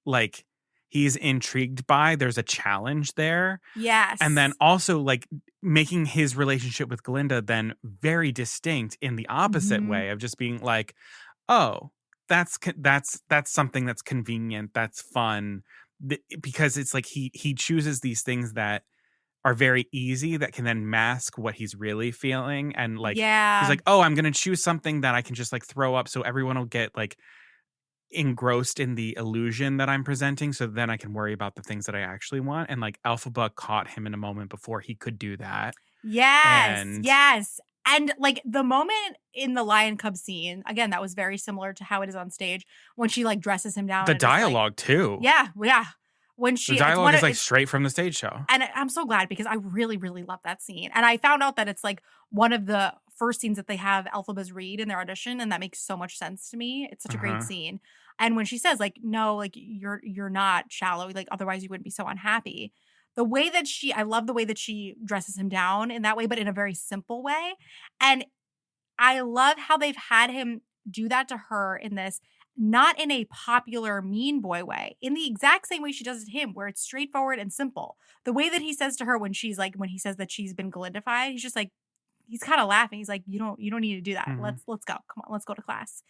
S2: like, he's intrigued by. There's a challenge there.
S3: Yes.
S2: And then also, like, making his relationship with Glinda then very distinct in the opposite way of just being like, oh, that's something that's convenient, that's fun, because it's like he chooses these things that are very easy that can then mask what he's really feeling. And like, he's like, oh, I'm going to choose something that I can just like throw up so everyone will get like engrossed in the illusion that I'm presenting. So then I can worry about the things that I actually want. And like Elphaba caught him in a moment before he could do that.
S3: Yes. And like the moment in the lion cub scene, again, that was very similar to how it is on stage when she like dresses him down.
S2: The dialogue too.
S3: Yeah. When she,
S2: the dialogue is like straight from the stage show.
S3: And I'm so glad because I really, really love that scene. And I found out that it's like one of the first scenes that they have Elphaba's read in their audition. And that makes so much sense to me. It's such a great scene. And when she says like, no, like you're not shallow. Like otherwise you wouldn't be so unhappy. The way that I love the way that she dresses him down in that way, but in a very simple way. And I love how they've had him do that to her in this, not in a popular mean boy way, in the exact same way she does it to him, where it's straightforward and simple. The way that he says to her when he says that she's been Glindified, he's just like, he's kind of laughing. He's like, you don't need to do that. Let's go. Come on, let's go to class.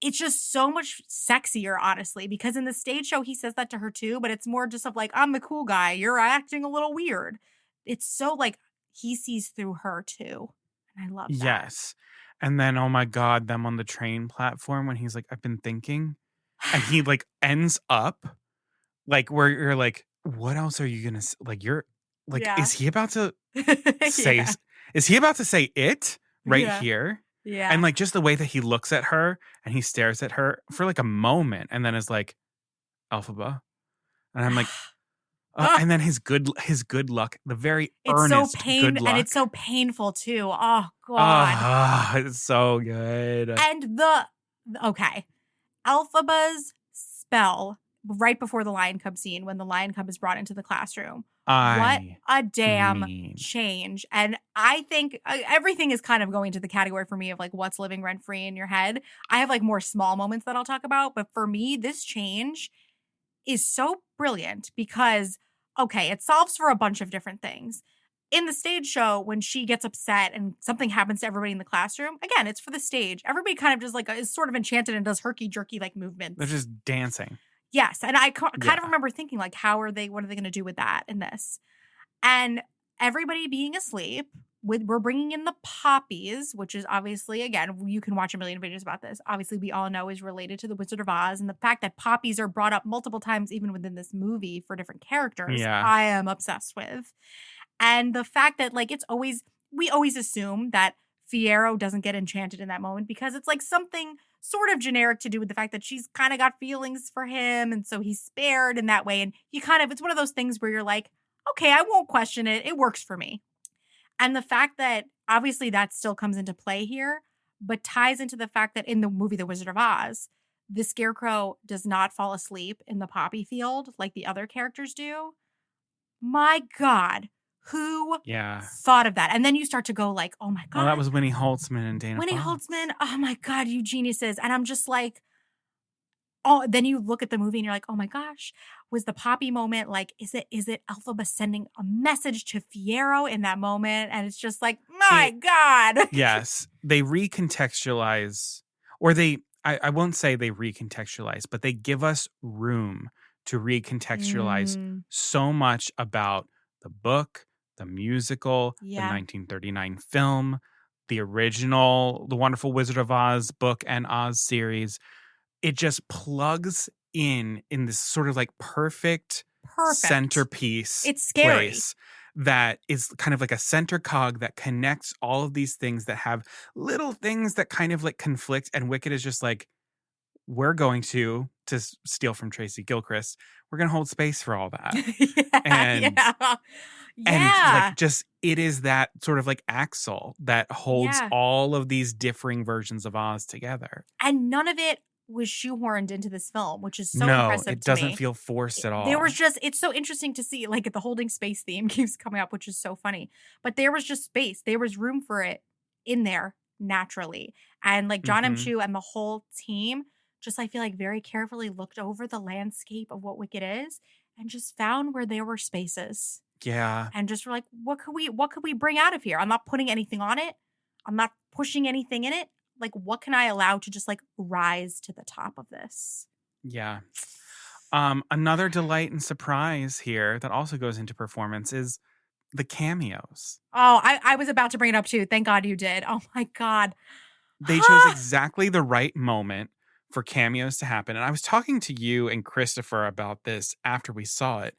S3: It's just so much sexier, honestly, because in the stage show, he says that to her too, but it's more just of like, I'm the cool guy. You're acting a little weird. It's so like he sees through her too. And I love that.
S2: Yes. And then, oh my God, them on the train platform when he's like, I've been thinking. And he like ends up like where you're like, what else are you going to like? You're like, is he about to say, is he about to say it right here?
S3: Yeah.
S2: And like just the way that he looks at her and he stares at her for like a moment and then is like, Elphaba. And I'm like, and then his good luck, the very earnest good luck.
S3: And it's so painful too. Oh God.
S2: It's so good.
S3: And Elphaba's spell right before the lion cub scene, when the lion cub is brought into the classroom. What a damn change. And I think everything is kind of going to the category for me of like what's living rent free in your head. I have like more small moments that I'll talk about. But for me, this change is so brilliant because, okay, it solves for a bunch of different things. In the stage show, when she gets upset and something happens to everybody in the classroom, again, it's for the stage. Everybody kind of just like is sort of enchanted and does herky-jerky like movements.
S2: They're just dancing.
S3: Yes. And I kind of remember thinking like, what are they going to do with that in this? And everybody being asleep, we're bringing in the poppies, which is obviously, again, you can watch a million videos about this. Obviously, we all know is related to the Wizard of Oz. And the fact that poppies are brought up multiple times, even within this movie for different characters, I am obsessed with. And the fact that like we always assume that Fiyero doesn't get enchanted in that moment because it's like something sort of generic to do with the fact that she's kind of got feelings for him. And so he's spared in that way. And it's one of those things where you're like, okay, I won't question it. It works for me. And the fact that obviously that still comes into play here, but ties into the fact that in the movie The Wizard of Oz, the Scarecrow does not fall asleep in the poppy field like the other characters do. My God, who thought of that? And then you start to go like, oh my God.
S2: Well, that was Winnie Holtzman and Dana
S3: Winnie
S2: Fox.
S3: Holtzman, oh my God, you geniuses. And I'm just like, oh, then you look at the movie and you're like, oh my gosh, was the poppy moment like, is it Elphaba sending a message to Fiyero in that moment? And it's just like, my God.
S2: Yes, they recontextualize, or I won't say they recontextualize, but they give us room to recontextualize so much about the book, the musical, the 1939 film, the original, The Wonderful Wizard of Oz book and Oz series. It just plugs in this sort of like perfect centerpiece.
S3: It's scary.
S2: Place that is kind of like a center cog that connects all of these things that have little things that kind of like conflict. And Wicked is just like, we're going to steal from Tracy Gilchrist, we're going to hold space for all that. And like just, it is that sort of like axle that holds all of these differing versions of Oz together.
S3: And none of it was shoehorned into this film, which is so impressive to me.
S2: It doesn't feel forced at all.
S3: There was just, it's so interesting to see, like the holding space theme keeps coming up, which is so funny. But there was just space. There was room for it in there naturally. And like John M. Chu and the whole team just, I feel like, very carefully looked over the landscape of what Wicked is and just found where there were spaces.
S2: Yeah.
S3: And just were like, what could we bring out of here? I'm not putting anything on it. I'm not pushing anything in it. Like, what can I allow to just like rise to the top of this?
S2: Yeah. Another delight and surprise here that also goes into performance is the cameos.
S3: Oh, I was about to bring it up too. Thank God you did. Oh my God.
S2: They chose exactly the right moment for cameos to happen. And I was talking to you and Christopher about this after we saw it,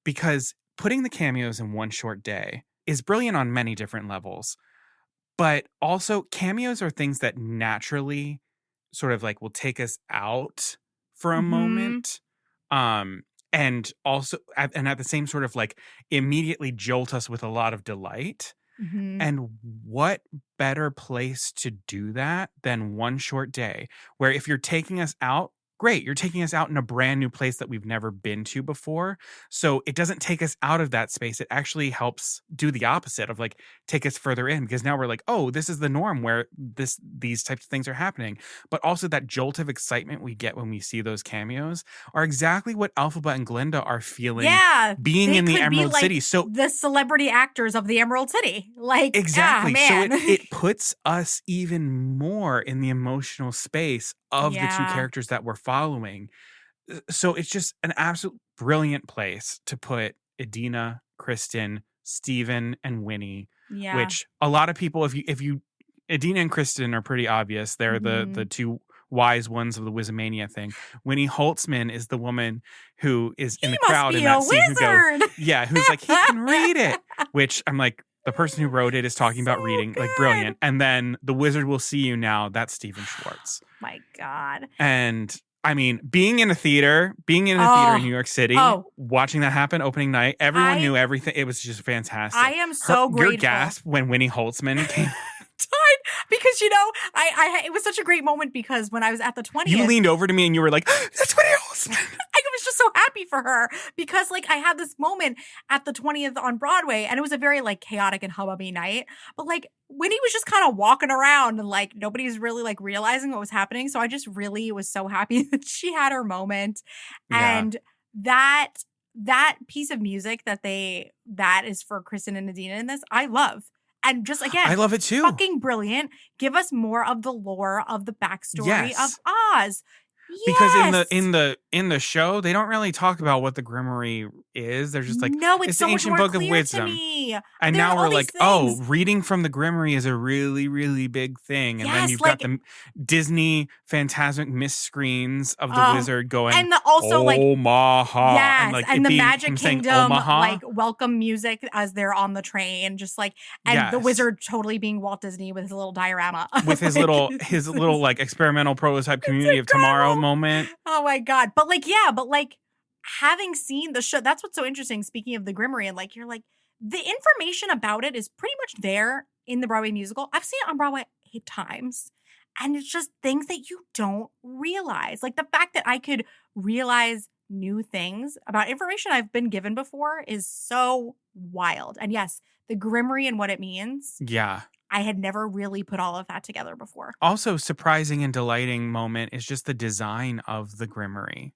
S2: because putting the cameos in one short day is brilliant on many different levels. But also cameos are things that naturally sort of like will take us out for a moment. And also, and at the same sort of like immediately jolt us with a lot of delight. And what better place to do that than one short day, where if you're taking us out, great, you're taking us out in a brand new place that we've never been to before. So it doesn't take us out of that space. It actually helps do the opposite of like take us further in, because now we're like, oh, this is the norm where these types of things are happening. But also that jolt of excitement we get when we see those cameos are exactly what Elphaba and Glinda are feeling being in the Emerald City. So
S3: the celebrity actors of the Emerald City. Like,
S2: exactly.
S3: Man.
S2: So it puts us even more in the emotional space of the two characters that we're following. So it's just an absolute brilliant place to put Idina, Kristen, Steven, and Winnie. Yeah. Which a lot of people, if you Idina and Kristen are pretty obvious. They're the two wise ones of the Wizomania thing. Winnie Holtzman is the woman who is in the crowd in that scene who's like, he can read it. Which I'm like, the person who wrote it is talking about reading,
S3: good.
S2: like brilliant. And then The Wizard Will See You Now, that's Stephen Schwartz.
S3: My God.
S2: And I mean, being in a theater in New York City, watching that happen opening night, everyone knew everything. It was just fantastic.
S3: I am so grateful.
S2: Your gasp when Winnie Holtzman came.
S3: Because, you know, I it was such a great moment, because when I was at the 20th.
S2: You leaned over to me and you were like, that's Winnie Holtzman.
S3: I was just so happy for her, because like I had this moment at the 20th on Broadway, and it was a very like chaotic and hubbubby night. But like Winnie was just kind of walking around and like nobody's really like realizing what was happening. So I just really was so happy that she had her moment. Yeah. And that piece of music that is for Kristen and Idina in this, I love. And just again,
S2: I love it too.
S3: Fucking brilliant. Give us more of the lore of the backstory of Oz.
S2: Because in the show, they don't really talk about what the Grimoire is. They're just like,
S3: no, it's so
S2: the ancient
S3: much more
S2: book of
S3: clear
S2: wisdom.
S3: to me.
S2: And now we're like, oh, reading from the Grimoire is a really, really big thing. And then you've got the Disney Phantasmic mist screens of the wizard going,
S3: and also
S2: Omaha.
S3: Yes, and the Magic Kingdom like welcome music as they're on the train, just like, and the wizard totally being Walt Disney with his little diorama,
S2: with his little like experimental prototype community of tomorrow moment.
S3: Oh my God. But having seen the show, that's what's so interesting. Speaking of the Grimoire, and like, you're like, the information about it is pretty much there in the Broadway musical. I've seen it on Broadway 8 times. And it's just things that you don't realize. Like the fact that I could realize new things about information I've been given before is so wild. And yes, the grimory and what it means,
S2: Yeah.
S3: I had never really put all of that together before.
S2: Also, surprising and delighting moment is just the design of the grimory.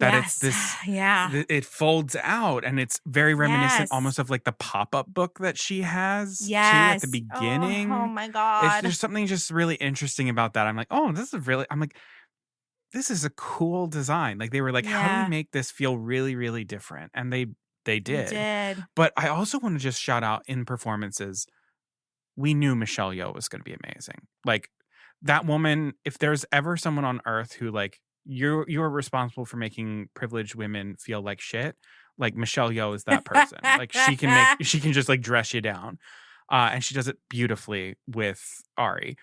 S2: That it's this,
S3: Yeah.
S2: it folds out and it's very reminiscent
S3: Yes.
S2: almost of like the pop-up book that she has too
S3: Yes.
S2: at the beginning.
S3: Oh my God.
S2: There's something just really interesting about that. I'm like, oh, I'm like, this is a cool design. Like they were like, how do
S3: Yeah.
S2: we make this feel really, really different? And they
S3: You
S2: did.
S3: did.
S2: But I also want to just shout out in performances, we knew Michelle Yeoh was going to be amazing. Like that woman, if there's ever someone on earth who like you're responsible for making privileged women feel like shit, like Michelle Yeoh is that person. Like she can just like dress you down. And she does it beautifully with Ari.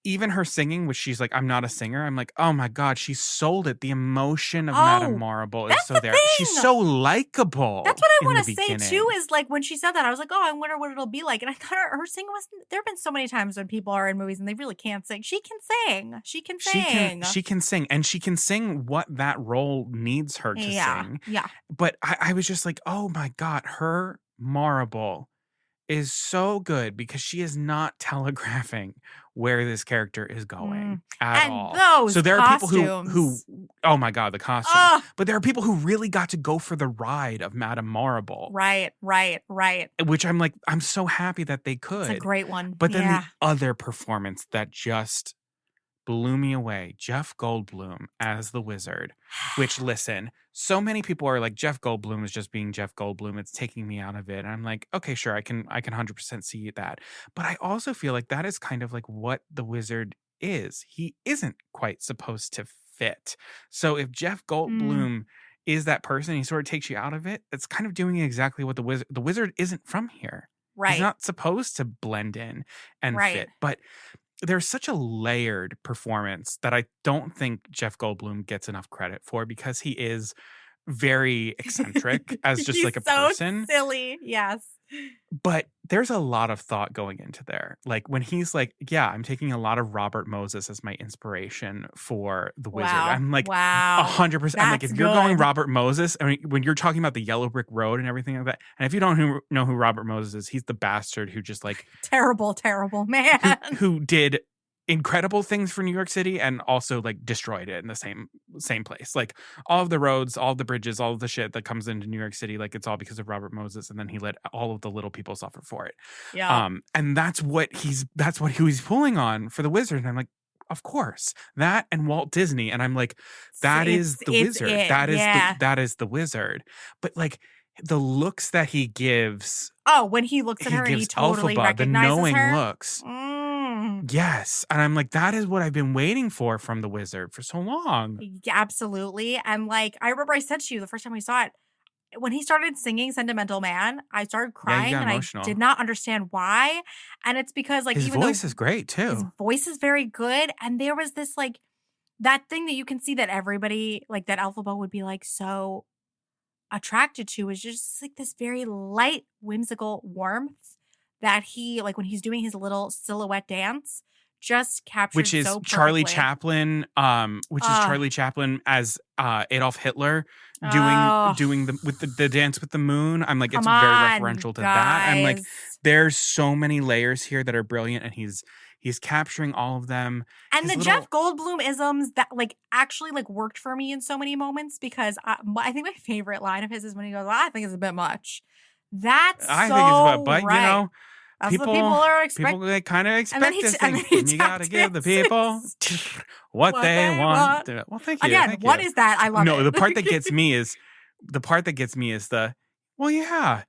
S2: Even her singing, which she's like, I'm not a singer. I'm like, oh my God, she sold it. The emotion of Madame Marble is
S3: that's
S2: so
S3: the
S2: there.
S3: thing.
S2: She's so likable.
S3: That's what I
S2: in
S3: want
S2: the
S3: to say
S2: beginning.
S3: too, is like when she said that, I was like, oh, I wonder what it'll be like. And I thought her singing wasn't, there have been so many times when people are in movies and they really can't sing. She can sing. She can sing.
S2: She can sing. And she can sing what that role needs her to sing.
S3: Yeah.
S2: But I was just like, oh my God, her Marble is so good because she is not telegraphing where this character is going at
S3: and
S2: all.
S3: Those
S2: so there
S3: costumes.
S2: are people who oh my God, the costumes. But there are people who really got to go for the ride of Madame Marble.
S3: Right.
S2: Which I'm like, I'm so happy that they could.
S3: It's a great one.
S2: But then the other performance that just blew me away, Jeff Goldblum as the wizard, which listen, so many people are like, Jeff Goldblum is just being Jeff Goldblum. It's taking me out of it. And I'm like, okay, sure. I can 100% see that. But I also feel like that is kind of like what the wizard is. He isn't quite supposed to fit. So if Jeff Goldblum is that person, he sort of takes you out of it. It's kind of doing exactly what the wizard isn't from here.
S3: Right.
S2: He's not supposed to blend in and fit. But there's such a layered performance that I don't think Jeff Goldblum gets enough credit for because he is very eccentric as just like a person.
S3: Silly, yes.
S2: But there's a lot of thought going into there. Like when he's like, yeah, I'm taking a lot of Robert Moses as my inspiration for the wizard. I'm like, 100%. I'm like, if you're going Robert Moses, I mean, when you're talking about the Yellow Brick Road and everything like that, and if you don't know who Robert Moses is, he's the bastard who just like
S3: terrible man
S2: who did incredible things for New York City and also like destroyed it in the same place. Like all of the roads, all of the bridges, all of the shit that comes into New York City, like it's all because of Robert Moses, and then he let all of the little people suffer for it.
S3: Yeah.
S2: And that's what he was pulling on for the wizard. And I'm like, of course, that and Walt Disney. And I'm like, that is the wizard. That is the wizard. But like the looks that he gives.
S3: Oh, when he looks at her and he totally
S2: Elphaba,
S3: recognizes
S2: the knowing
S3: her.
S2: looks. Yes. And I'm like, that is what I've been waiting for from the wizard for so long.
S3: Yeah, absolutely. And like, I remember I said to you the first time we saw it, when he started singing Sentimental Man, I started crying and
S2: emotional.
S3: I did not understand why. And it's because like,
S2: his
S3: even
S2: voice is great too.
S3: His voice is very good. And there was this like, that thing that you can see that everybody, like that Elphaba would be like so attracted to, is just like this very light, whimsical warmth that he, like when he's doing his little silhouette dance, just captures
S2: which is
S3: so perfectly.
S2: Charlie Chaplin, which is Charlie Chaplin as Adolf Hitler doing the dance with the moon. I'm like, it's very referential to that. I'm like, there's so many layers here that are brilliant, and he's capturing all of them.
S3: And the Jeff Goldblum isms that like actually like worked for me in so many moments, because I think my favorite line of his is when he goes, well, I think it's a bit much. That's I think it's about, but right.
S2: You know,
S3: that's what people are expecting.
S2: People they kind of expect this thing. And you got to give the people what they want. Well, thank you.
S3: Again, what is that? I love it.
S2: No, the part that gets me is well, yeah,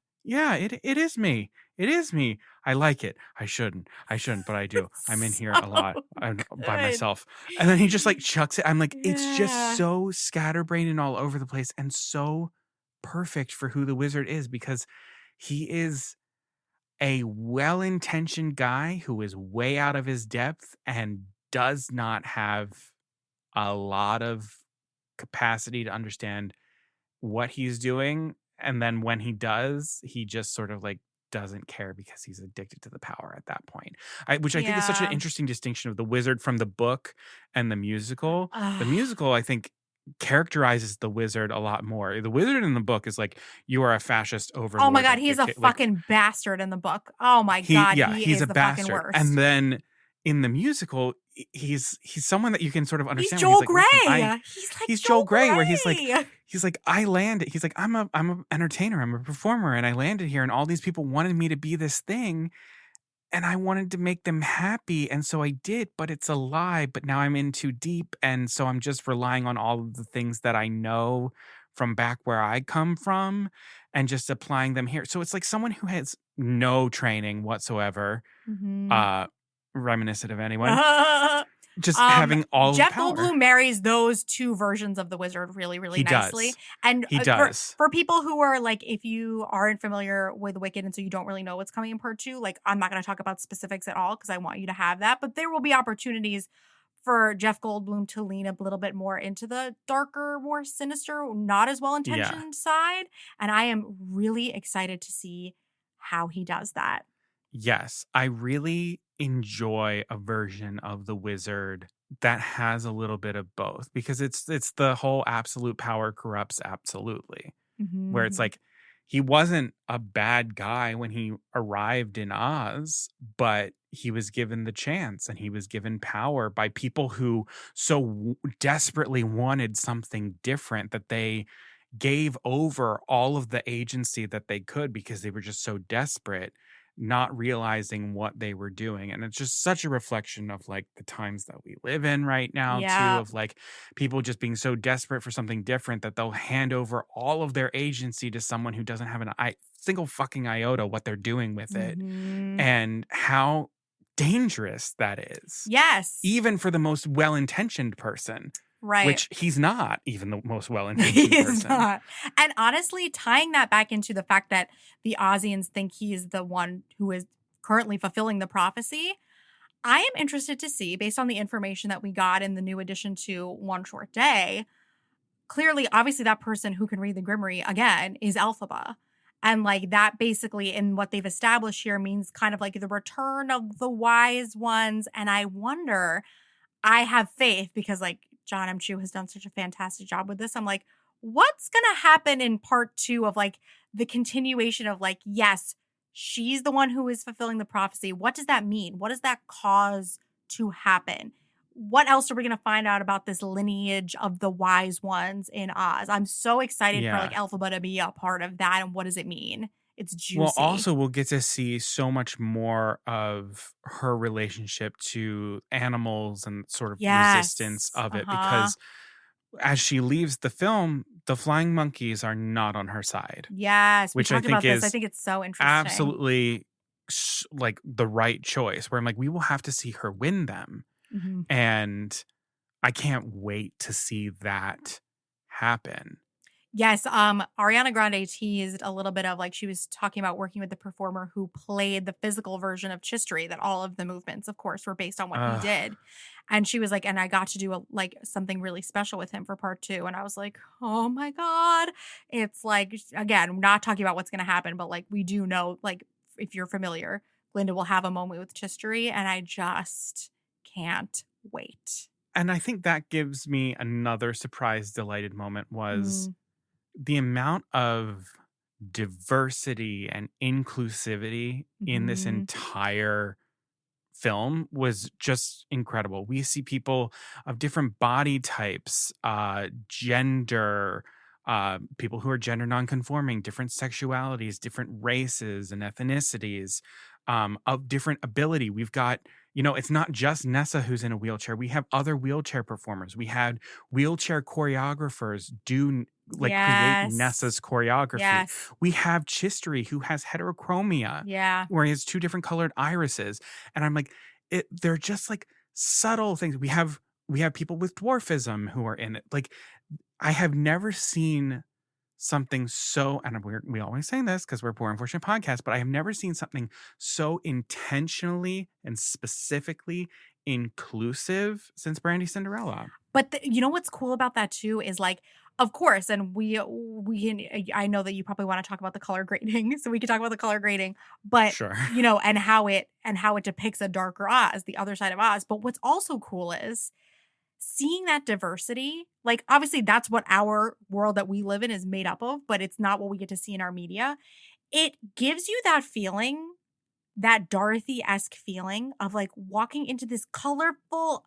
S2: it is me. It is me. I like it. I shouldn't, but I do. I'm in here a lot by myself. And then he just like chucks it. I'm like, it's just so scatterbrained and all over the place and so perfect for who the wizard is, because he is a well-intentioned guy who is way out of his depth and does not have a lot of capacity to understand what he's doing. And then when he does, he just sort of like doesn't care because he's addicted to the power at that point. Which I think is such an
S3: Yeah.
S2: interesting distinction of the wizard from the book and the musical. The
S3: Ugh.
S2: musical, I think, characterizes the wizard a lot more. The wizard in the book is like, you are a fascist overlord.
S3: Oh my God,
S2: that
S3: he's a
S2: dictate- like,
S3: fucking bastard in the book. Oh my God, he
S2: he's
S3: is
S2: a
S3: the
S2: bastard.
S3: fucking worst.
S2: And then in the musical, he's someone that you can sort of
S3: he's
S2: understand.
S3: Joel
S2: when
S3: Grey.
S2: He's like,
S3: he's
S2: Joel Grey, where he's like, I landed. He's like, I'm an entertainer. I'm a performer, and I landed here, and all these people wanted me to be this thing, and I wanted to make them happy, and so I did. But it's a lie. But now I'm in too deep, and so I'm just relying on all of the things that I know from back where I come from, and just applying them here. So it's like someone who has no training whatsoever, reminiscent of anyone. Just having all
S3: Jeff
S2: the power.
S3: Goldblum marries those two versions of the wizard really, really
S2: He
S3: nicely.
S2: does.
S3: And
S2: He does.
S3: For people who are like, if you aren't familiar with Wicked and so you don't really know what's coming in part 2, like I'm not going to talk about specifics at all because I want you to have that. But there will be opportunities for Jeff Goldblum to lean a little bit more into the darker, more sinister, not as well-intentioned side. And I am really excited to see how he does that.
S2: Yes, I really enjoy a version of the wizard that has a little bit of both, because it's the whole absolute power corrupts absolutely, where it's like he wasn't a bad guy when he arrived in Oz, but he was given the chance and he was given power by people who so desperately wanted something different that they gave over all of the agency that they could because they were just so desperate, not realizing what they were doing. And it's just such a reflection of like the times that we live in right now too, of like people just being so desperate for something different that they'll hand over all of their agency to someone who doesn't have a single fucking iota what they're doing with it, and how dangerous that is.
S3: Yes.
S2: Even for the most well-intentioned person.
S3: Right.
S2: Which he's not even the most well-intentioned person.
S3: He is not. And honestly, tying that back into the fact that the Ozians think he is the one who is currently fulfilling the prophecy, I am interested to see, based on the information that we got in the new addition to One Short Day, clearly, obviously, that person who can read the Grimoire, again, is Elphaba. And like that basically in what they've established here means kind of like the return of the wise ones. And I wonder, I have faith because like John M. Chu has done such a fantastic job with this. I'm like, what's going to happen in part 2 of like the continuation of like, yes, she's the one who is fulfilling the prophecy. What does that mean? What does that cause to happen? What else are we going to find out about this lineage of the wise ones in Oz? I'm so excited for like Elphaba to be a part of that. And what does it mean? It's juicy.
S2: Well, also we'll get to see so much more of her relationship to animals and sort of resistance of it, because as she leaves the film, the flying monkeys are not on her side.
S3: Yes,
S2: which
S3: we
S2: I
S3: talked
S2: think
S3: about
S2: is
S3: this. I think it's so interesting.
S2: Absolutely like the right choice, where I'm like, we will have to see her win them. And I can't wait to see that happen.
S3: Yes, Ariana Grande teased a little bit of like she was talking about working with the performer who played the physical version of Chistry, that all of the movements, of course, were based on what he did. And she was like, and I got to do like something really special with him for part 2. And I was like, oh my God. It's like, again, not talking about what's going to happen, but like we do know, like if you're familiar, Glinda will have a moment with Chistry, and I just can't wait.
S2: And I think that gives me another surprise, delighted moment was the amount of diversity and inclusivity in this entire film was just incredible. We see people of different body types, gender, people who are gender nonconforming, different sexualities, different races and ethnicities, of different ability. We've got, it's not just Nessa who's in a wheelchair. We have other wheelchair performers. We had wheelchair choreographers do create Nessa's choreography. We have Chistry who has heterochromia, where he has 2 different colored irises. And I'm like, they're just like subtle things. We have people with dwarfism who are in it. Like, I have never seen something so, and we always say this because we're a Poor Unfortunate podcast, but I have never seen something so intentionally and specifically inclusive since Brandy Cinderella.
S3: But you know what's cool about that too is like, Of course, and we can, I know that you probably want to talk about the color grading, so we can talk about the color grading, but
S2: Sure.
S3: and how it depicts a darker Oz, the other side of Oz. But what's also cool is seeing that diversity. Like, obviously that's what our world that we live in is made up of, but it's not what we get to see in our media. It gives you that feeling, that Dorothy-esque feeling of like walking into this colorful,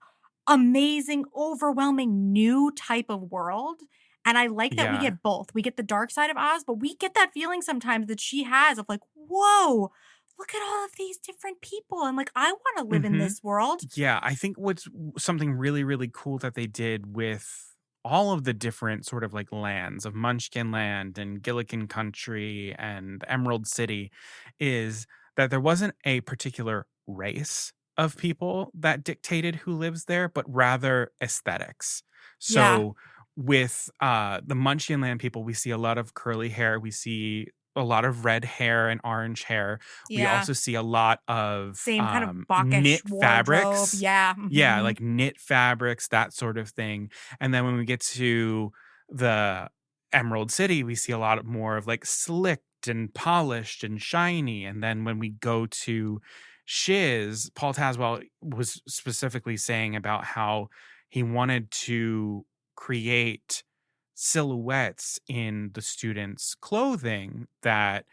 S3: amazing, overwhelming new type of world. And I like that we
S2: Yeah.
S3: get both. We get the dark side of Oz, but we get that feeling sometimes that she has of like, whoa, look at all of these different people. And like, I want to live in
S2: Hmm.
S3: this world.
S2: Yeah, I think what's something really, really cool that they did with all of the different sort of like lands of Munchkin Land and Gilligan Country and Emerald City is that there wasn't a particular race of people that dictated who lives there, but rather aesthetics.
S3: Yeah.
S2: So with the Munchkin Land people, we see a lot of curly hair, we see a lot of red hair and orange hair. We
S3: Yeah.
S2: also see a lot of
S3: Same kind of bawkish
S2: knit
S3: wardrobe.
S2: fabrics.
S3: Yeah.
S2: Yeah,
S3: Mhm.
S2: like knit fabrics, that sort of thing. And then when we get to the Emerald City, we see a lot more of like slicked and polished and shiny. And then when we go to Shiz, Paul Tazwell was specifically saying about how he wanted to create silhouettes in the students' clothing that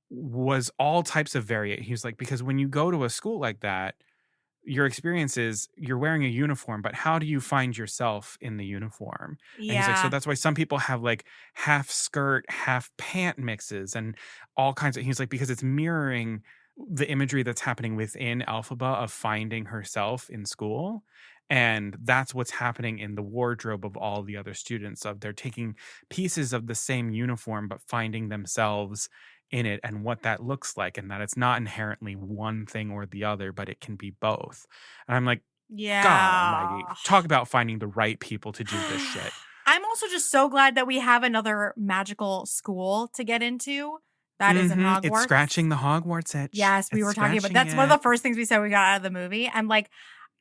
S2: was all types of variant. He was like, because when you go to a school like that, your experience is you're wearing a uniform, but how do you find yourself in the uniform? And he's like, so
S3: Yeah.
S2: that's why some people have like half skirt, half pant mixes and all kinds of, he's like, because it's mirroring the imagery that's happening within Elphaba of finding herself in school. And that's what's happening in the wardrobe of all the other students of they're taking pieces of the same uniform, but finding themselves in it and what that looks like, and that it's not inherently one thing or the other, but it can be both. And I'm like, God almighty,
S3: Yeah.
S2: talk about finding the right people to do this shit.
S3: I'm also just so glad that we have another magical school to get into that is in
S2: It's
S3: Hogwarts.
S2: scratching the Hogwarts itch.
S3: Yes, we
S2: It's
S3: were talking about
S2: scratching
S3: that's one of
S2: it.
S3: the first things we said we got out of the movie. And like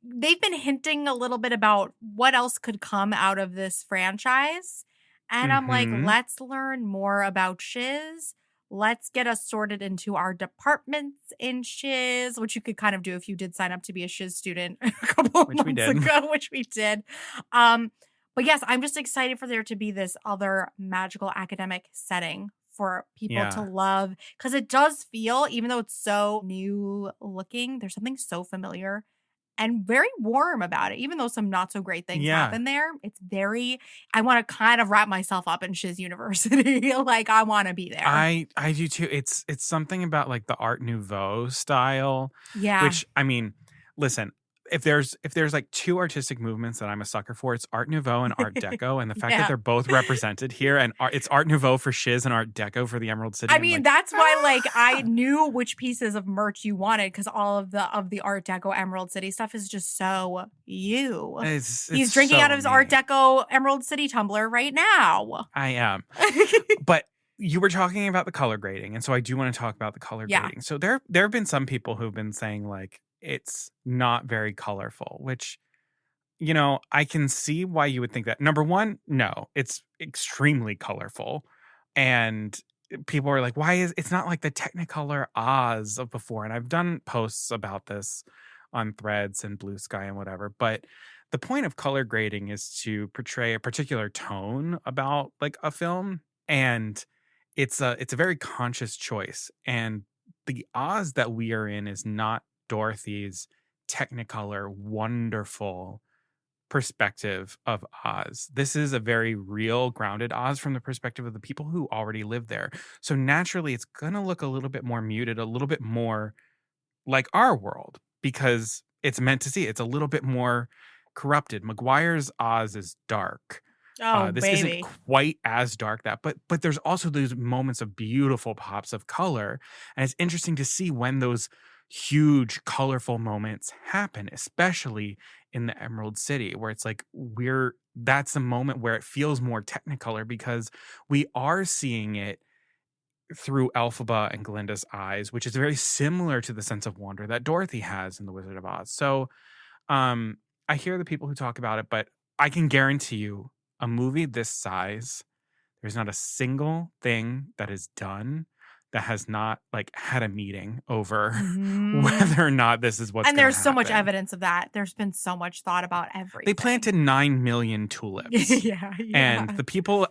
S3: they've been hinting a little bit about what else could come out of this franchise. And I'm like,
S2: Mhm.
S3: let's learn more about Shiz. Let's get us sorted into our departments in Shiz, which you could kind of do if you did sign up to be a Shiz student a couple of
S2: Which we
S3: months
S2: did.
S3: ago, which we did. But yes, I'm just excited for there to be this other magical academic setting for people to
S2: Yeah.
S3: love because it does feel, even though it's so new looking, there's something so familiar and very warm about it. Even though some not so great things
S2: Yeah.
S3: happen there, it's very, I want to kind of wrap myself up in Shiz University. Like, I want to be there.
S2: I do too. It's something about like the Art Nouveau style,
S3: Yeah.
S2: which I mean, listen, if there's like two artistic movements that I'm a sucker for, it's Art Nouveau and Art Deco, and the fact that
S3: Yeah.
S2: they're both represented here, and it's Art Nouveau for Shiz and Art Deco for the Emerald City.
S3: I
S2: I'm
S3: mean,
S2: like,
S3: that's why like I
S2: "Ah!"
S3: knew which pieces of merch you wanted because all of the Art Deco Emerald City stuff is just so you.
S2: It's
S3: He's drinking out
S2: so
S3: of his Art
S2: me.
S3: Deco Emerald City tumbler right now.
S2: I am, but you were talking about the color grading, and so I do want to talk about the color
S3: Yeah.
S2: grading. So there have been some people who've been saying like it's not very colorful, which I can see why you would think that. Number one, no, it's extremely colorful, and people are like, why is it's not like the Technicolor Oz of before? And I've done posts about this on Threads and Blue Sky and whatever, but the point of color grading is to portray a particular tone about like a film, and it's a very conscious choice. And the Oz that we are in is not Dorothy's Technicolor wonderful perspective of Oz. This is a very real, grounded Oz from the perspective of the people who already live there. So naturally, it's going to look a little bit more muted, a little bit more like our world because it's meant to see. It's a little bit more corrupted. Maguire's Oz is dark.
S3: Oh,
S2: This isn't
S3: baby.
S2: quite as dark but there's also those moments of beautiful pops of color, and it's interesting to see when those huge colorful moments happen, especially in the Emerald City, where it's like that's the moment where it feels more technicolor because we are seeing it through Elphaba and Glinda's eyes, which is very similar to the sense of wonder that Dorothy has in The Wizard of Oz. So I hear the people who talk about it, but I can guarantee you a movie this size, there's not a single thing that is done that has not like had a meeting over whether or not this is what's
S3: And
S2: going to
S3: there's so much
S2: happen.
S3: evidence of that. There's been so much thought about everything.
S2: They planted 9 million tulips.
S3: yeah.
S2: And the people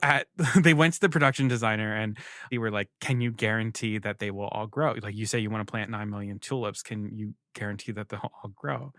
S2: they went to the production designer and they were like, can you guarantee that they will all grow? Like, you say you want to plant 9 million tulips. Can you guarantee that they'll all grow?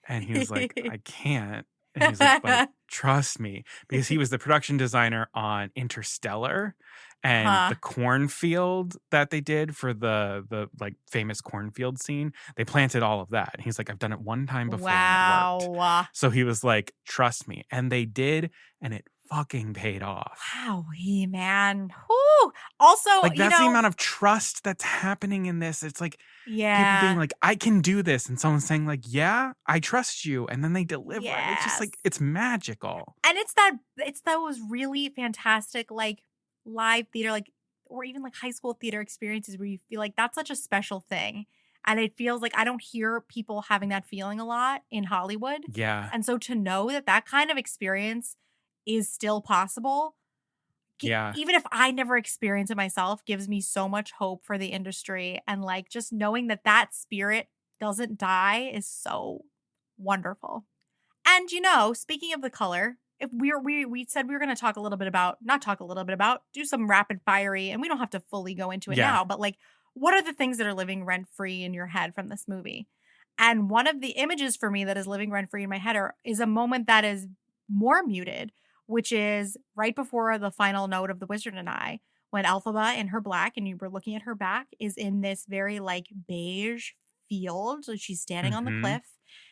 S2: And he was like, I can't. And he's like, but trust me, because he was the production designer on Interstellar and the cornfield that they did for the like famous cornfield scene. They planted all of that. And he's like, I've done it one time before and it worked. So he was like, trust me. And they did, and it fucking paid off.
S3: Wow, man. Whew. Also,
S2: like that's the amount of trust that's happening in this. It's like people being like, I can do this, and someone saying like, yeah, I trust you, and then they deliver. Yes. It's just like, it's magical.
S3: And it's those really fantastic like live theater, like, or even like high school theater experiences where you feel like that's such a special thing. And it feels like I don't hear people having that feeling a lot in Hollywood.
S2: Yeah.
S3: And so to know that kind of experience is still possible, even if I never experience it myself, gives me so much hope for the industry. And like just knowing that spirit doesn't die is so wonderful. And speaking of The Color, if we said we were going to talk a little bit about, do some rapid fiery, and we don't have to fully go into it now, but like, what are the things that are living rent free in your head from this movie? And one of the images for me that is living rent free in my head is a moment that is more muted, which is right before the final note of The Wizard and I, when Elphaba in her black, and you were looking at her back, is in this very like beige field. So she's standing on the cliff.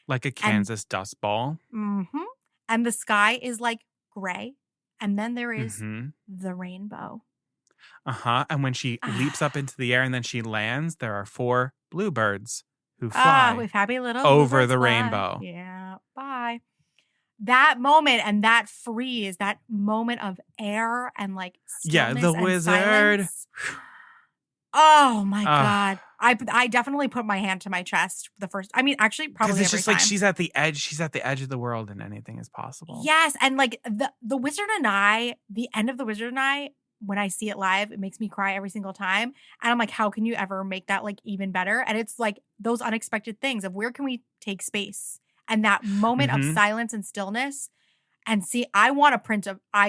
S2: Like a Kansas dust ball.
S3: Mm-hmm. And the sky is like gray. And then there is the rainbow.
S2: And when she leaps up into the air and then she lands, there are 4 bluebirds who fly
S3: with happy little
S2: over the
S3: fly.
S2: Rainbow.
S3: Yeah. Bye. That moment and that freeze, that moment of air and like stillness
S2: the
S3: and
S2: wizard.
S3: Silence. Oh my God. I definitely put my hand to my chest the first. I mean, actually, probably
S2: it's
S3: every
S2: just
S3: time.
S2: like she's at the edge. She's at the edge of the world, and anything is possible.
S3: Yes, and like the Wizard and I, the end of The Wizard and I, when I see it live, it makes me cry every single time. And I'm like, how can you ever make that like even better? And it's like those unexpected things of where can we take space and that moment of silence and stillness. And see, I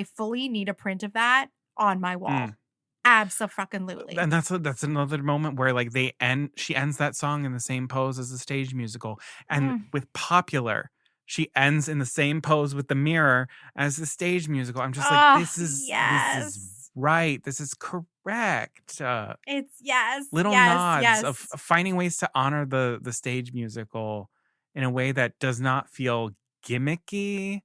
S3: fully need a print of that on my wall. Abso-fucking-lutely.
S2: And that's another moment where like she ends that song in the same pose as the stage musical. And with Popular, she ends in the same pose with the mirror as the stage musical. I'm just like, this is right. This is correct.
S3: It's
S2: little nods of finding ways to honor the stage musical in a way that does not feel gimmicky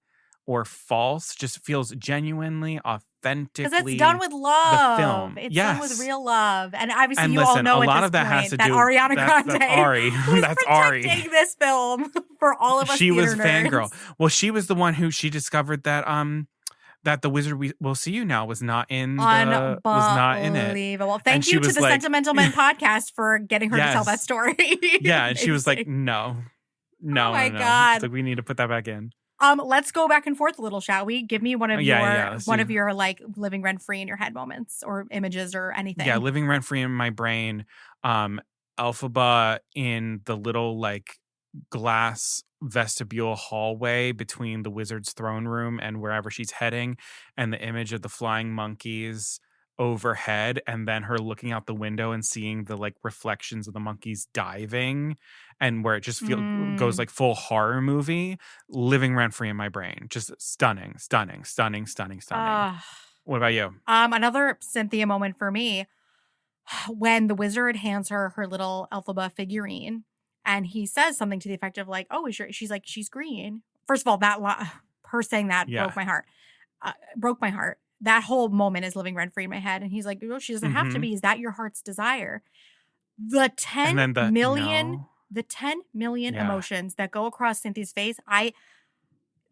S2: or false, just feels genuinely authentically.
S3: Because it's done with love.
S2: The film.
S3: It's done with real love. And obviously you all know
S2: a lot
S3: at
S2: of
S3: this
S2: that
S3: point
S2: has to
S3: that
S2: do
S3: Ariana Grande
S2: that's Ari.
S3: was
S2: That's
S3: protecting
S2: Ari.
S3: this film for all of us
S2: She was
S3: theater nerds.
S2: fangirl. Well, she was the one who she discovered that that The Wizard Will See You Now was not in it.
S3: Unbelievable. Thank you to the Sentimental Men podcast for getting her to tell that story.
S2: Yeah, and she was like, no. Oh my God. She's like, we need to put that back in.
S3: Let's go back and forth a little, shall we? Give me one of your like living rent free in your head moments or images or anything.
S2: Yeah, living rent free in my brain. Elphaba in the little like glass vestibule hallway between the wizard's throne room and wherever she's heading, and the image of the flying monkeys overhead, and then her looking out the window and seeing the like reflections of the monkeys diving, and where it just goes like full horror movie, living rent free in my brain. Just stunning. What about you?
S3: Another Cynthia moment for me, when the wizard hands her little Elphaba figurine, and he says something to the effect of like, "Oh, she's like, she's green." First of all, her saying that broke my heart. That whole moment is living rent free in my head. And he's like, "Oh, she doesn't have to be. Is that your heart's desire?" The 10 million emotions that go across Cynthia's face.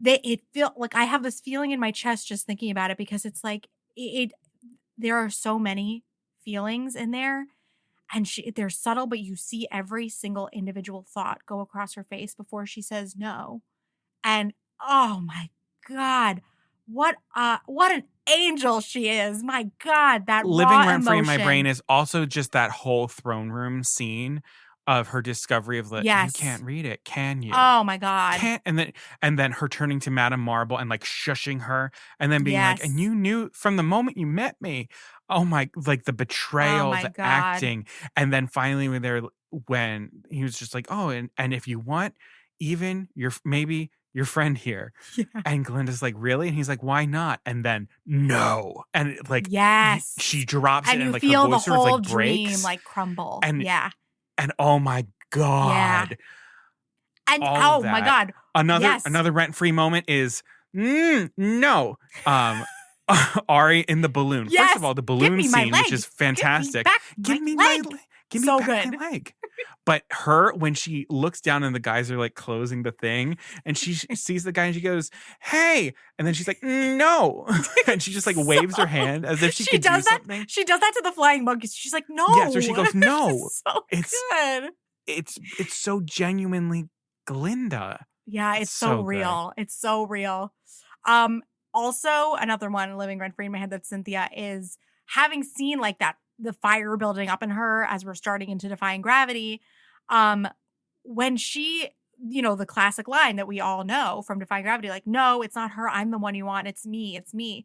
S3: It feel like I have this feeling in my chest just thinking about it, because it's like there are so many feelings in there, and they're subtle, but you see every single individual thought go across her face before she says no. And oh my God, what an angel she is. My God, that
S2: Living
S3: raw
S2: rent free in my
S3: emotion.
S2: brain is also just that whole throne room scene of her discovery of like, you
S3: Yes.
S2: can't read it, can you?
S3: Oh my God.
S2: Can't, and then her turning to Madame Marble and like shushing her, and then being like, and
S3: Yes.
S2: you knew from the moment you met me. Oh my, like the betrayal,
S3: my
S2: the
S3: God.
S2: acting, and then finally when he was just like, oh, and if you want, even maybe your friend here.
S3: Yeah.
S2: And Glinda's like, really? And he's like, why not? And then no. And it, like
S3: Yes.
S2: she drops
S3: And
S2: it,
S3: you
S2: and like
S3: feel
S2: her
S3: the
S2: voice sort of
S3: whole
S2: like
S3: dream
S2: breaks.
S3: like crumble.
S2: And
S3: yeah.
S2: And oh my God.
S3: And
S2: all of
S3: oh my
S2: that.
S3: God.
S2: Another rent-free moment is no. Ari in the balloon.
S3: Yes.
S2: First of all, the
S3: Give
S2: balloon
S3: me my
S2: scene, which
S3: leg.
S2: is fantastic.
S3: Give me my leg.
S2: Give me
S3: So
S2: back
S3: good.
S2: my leg. But her, when she looks down and the guys are like closing the thing, and she sees the guy and she goes, "Hey," and then she's like, "No," and she just like waves her hand as if she could do something.
S3: She does that to the flying monkeys. She's like, "No."
S2: Yeah, so she goes, "No."
S3: So good.
S2: It's so genuinely Glinda.
S3: Yeah, it's so real. It's so real. Also, another one living rent free in my head that Cynthia is having seen like that, the fire building up in her as we're starting into Defying Gravity. When she, the classic line that we all know from Defying Gravity, like, no, it's not her. I'm the one you want. It's me. It's me.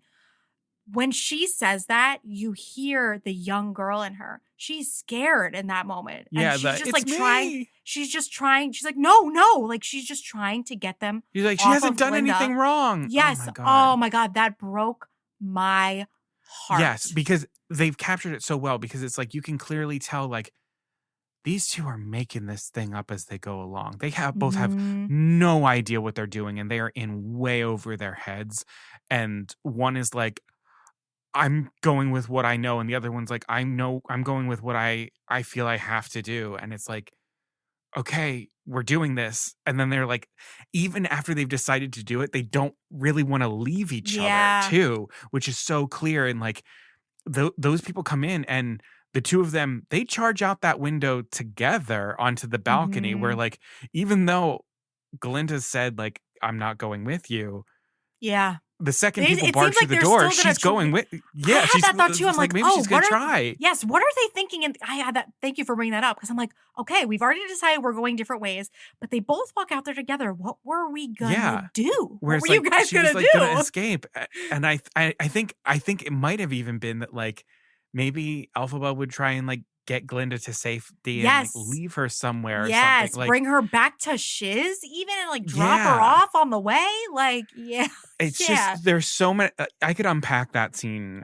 S3: When she says that, you hear the young girl in her. She's scared in that moment.
S2: Yeah,
S3: and she's just like
S2: me.
S3: trying. She's just trying. She's like, no. Like she's just trying to get them.
S2: He's like, she hasn't done
S3: Glinda.
S2: anything wrong.
S3: Yes. Oh my God. That broke my heart.
S2: Yes, because they've captured it so well, because it's like you can clearly tell like these two are making this thing up as they go along. They both have no idea what they're doing, and they are in way over their heads. And one is like, I'm going with what I know, and the other one's like, I'm going with what I feel I have to do. And it's like, okay, we're doing this. And then they're like, even after they've decided to do it, they don't really want to leave each other too, which is so clear. And like those people come in, and the two of them, they charge out that window together onto the balcony where like, even though Glinda said like, I'm not going with you. Yeah. The second people barge through the door, she's going with. Yeah,
S3: I had that thought too. I'm like,
S2: maybe she's gonna try.
S3: Yes, what are they thinking? And I had that. Thank you for bringing that up, because I'm like, okay, we've already decided we're going different ways, but they both walk out there together. What were we gonna do?
S2: What
S3: were you guys
S2: she
S3: gonna
S2: was,
S3: do?
S2: Gonna escape, and I think it might have even been that like maybe Elphaba would try and like get Glinda to safety and like leave her somewhere or something. Like,
S3: bring her back to Shiz even, and like drop her off on the way. Like,
S2: it's just, there's so many. I could unpack that scene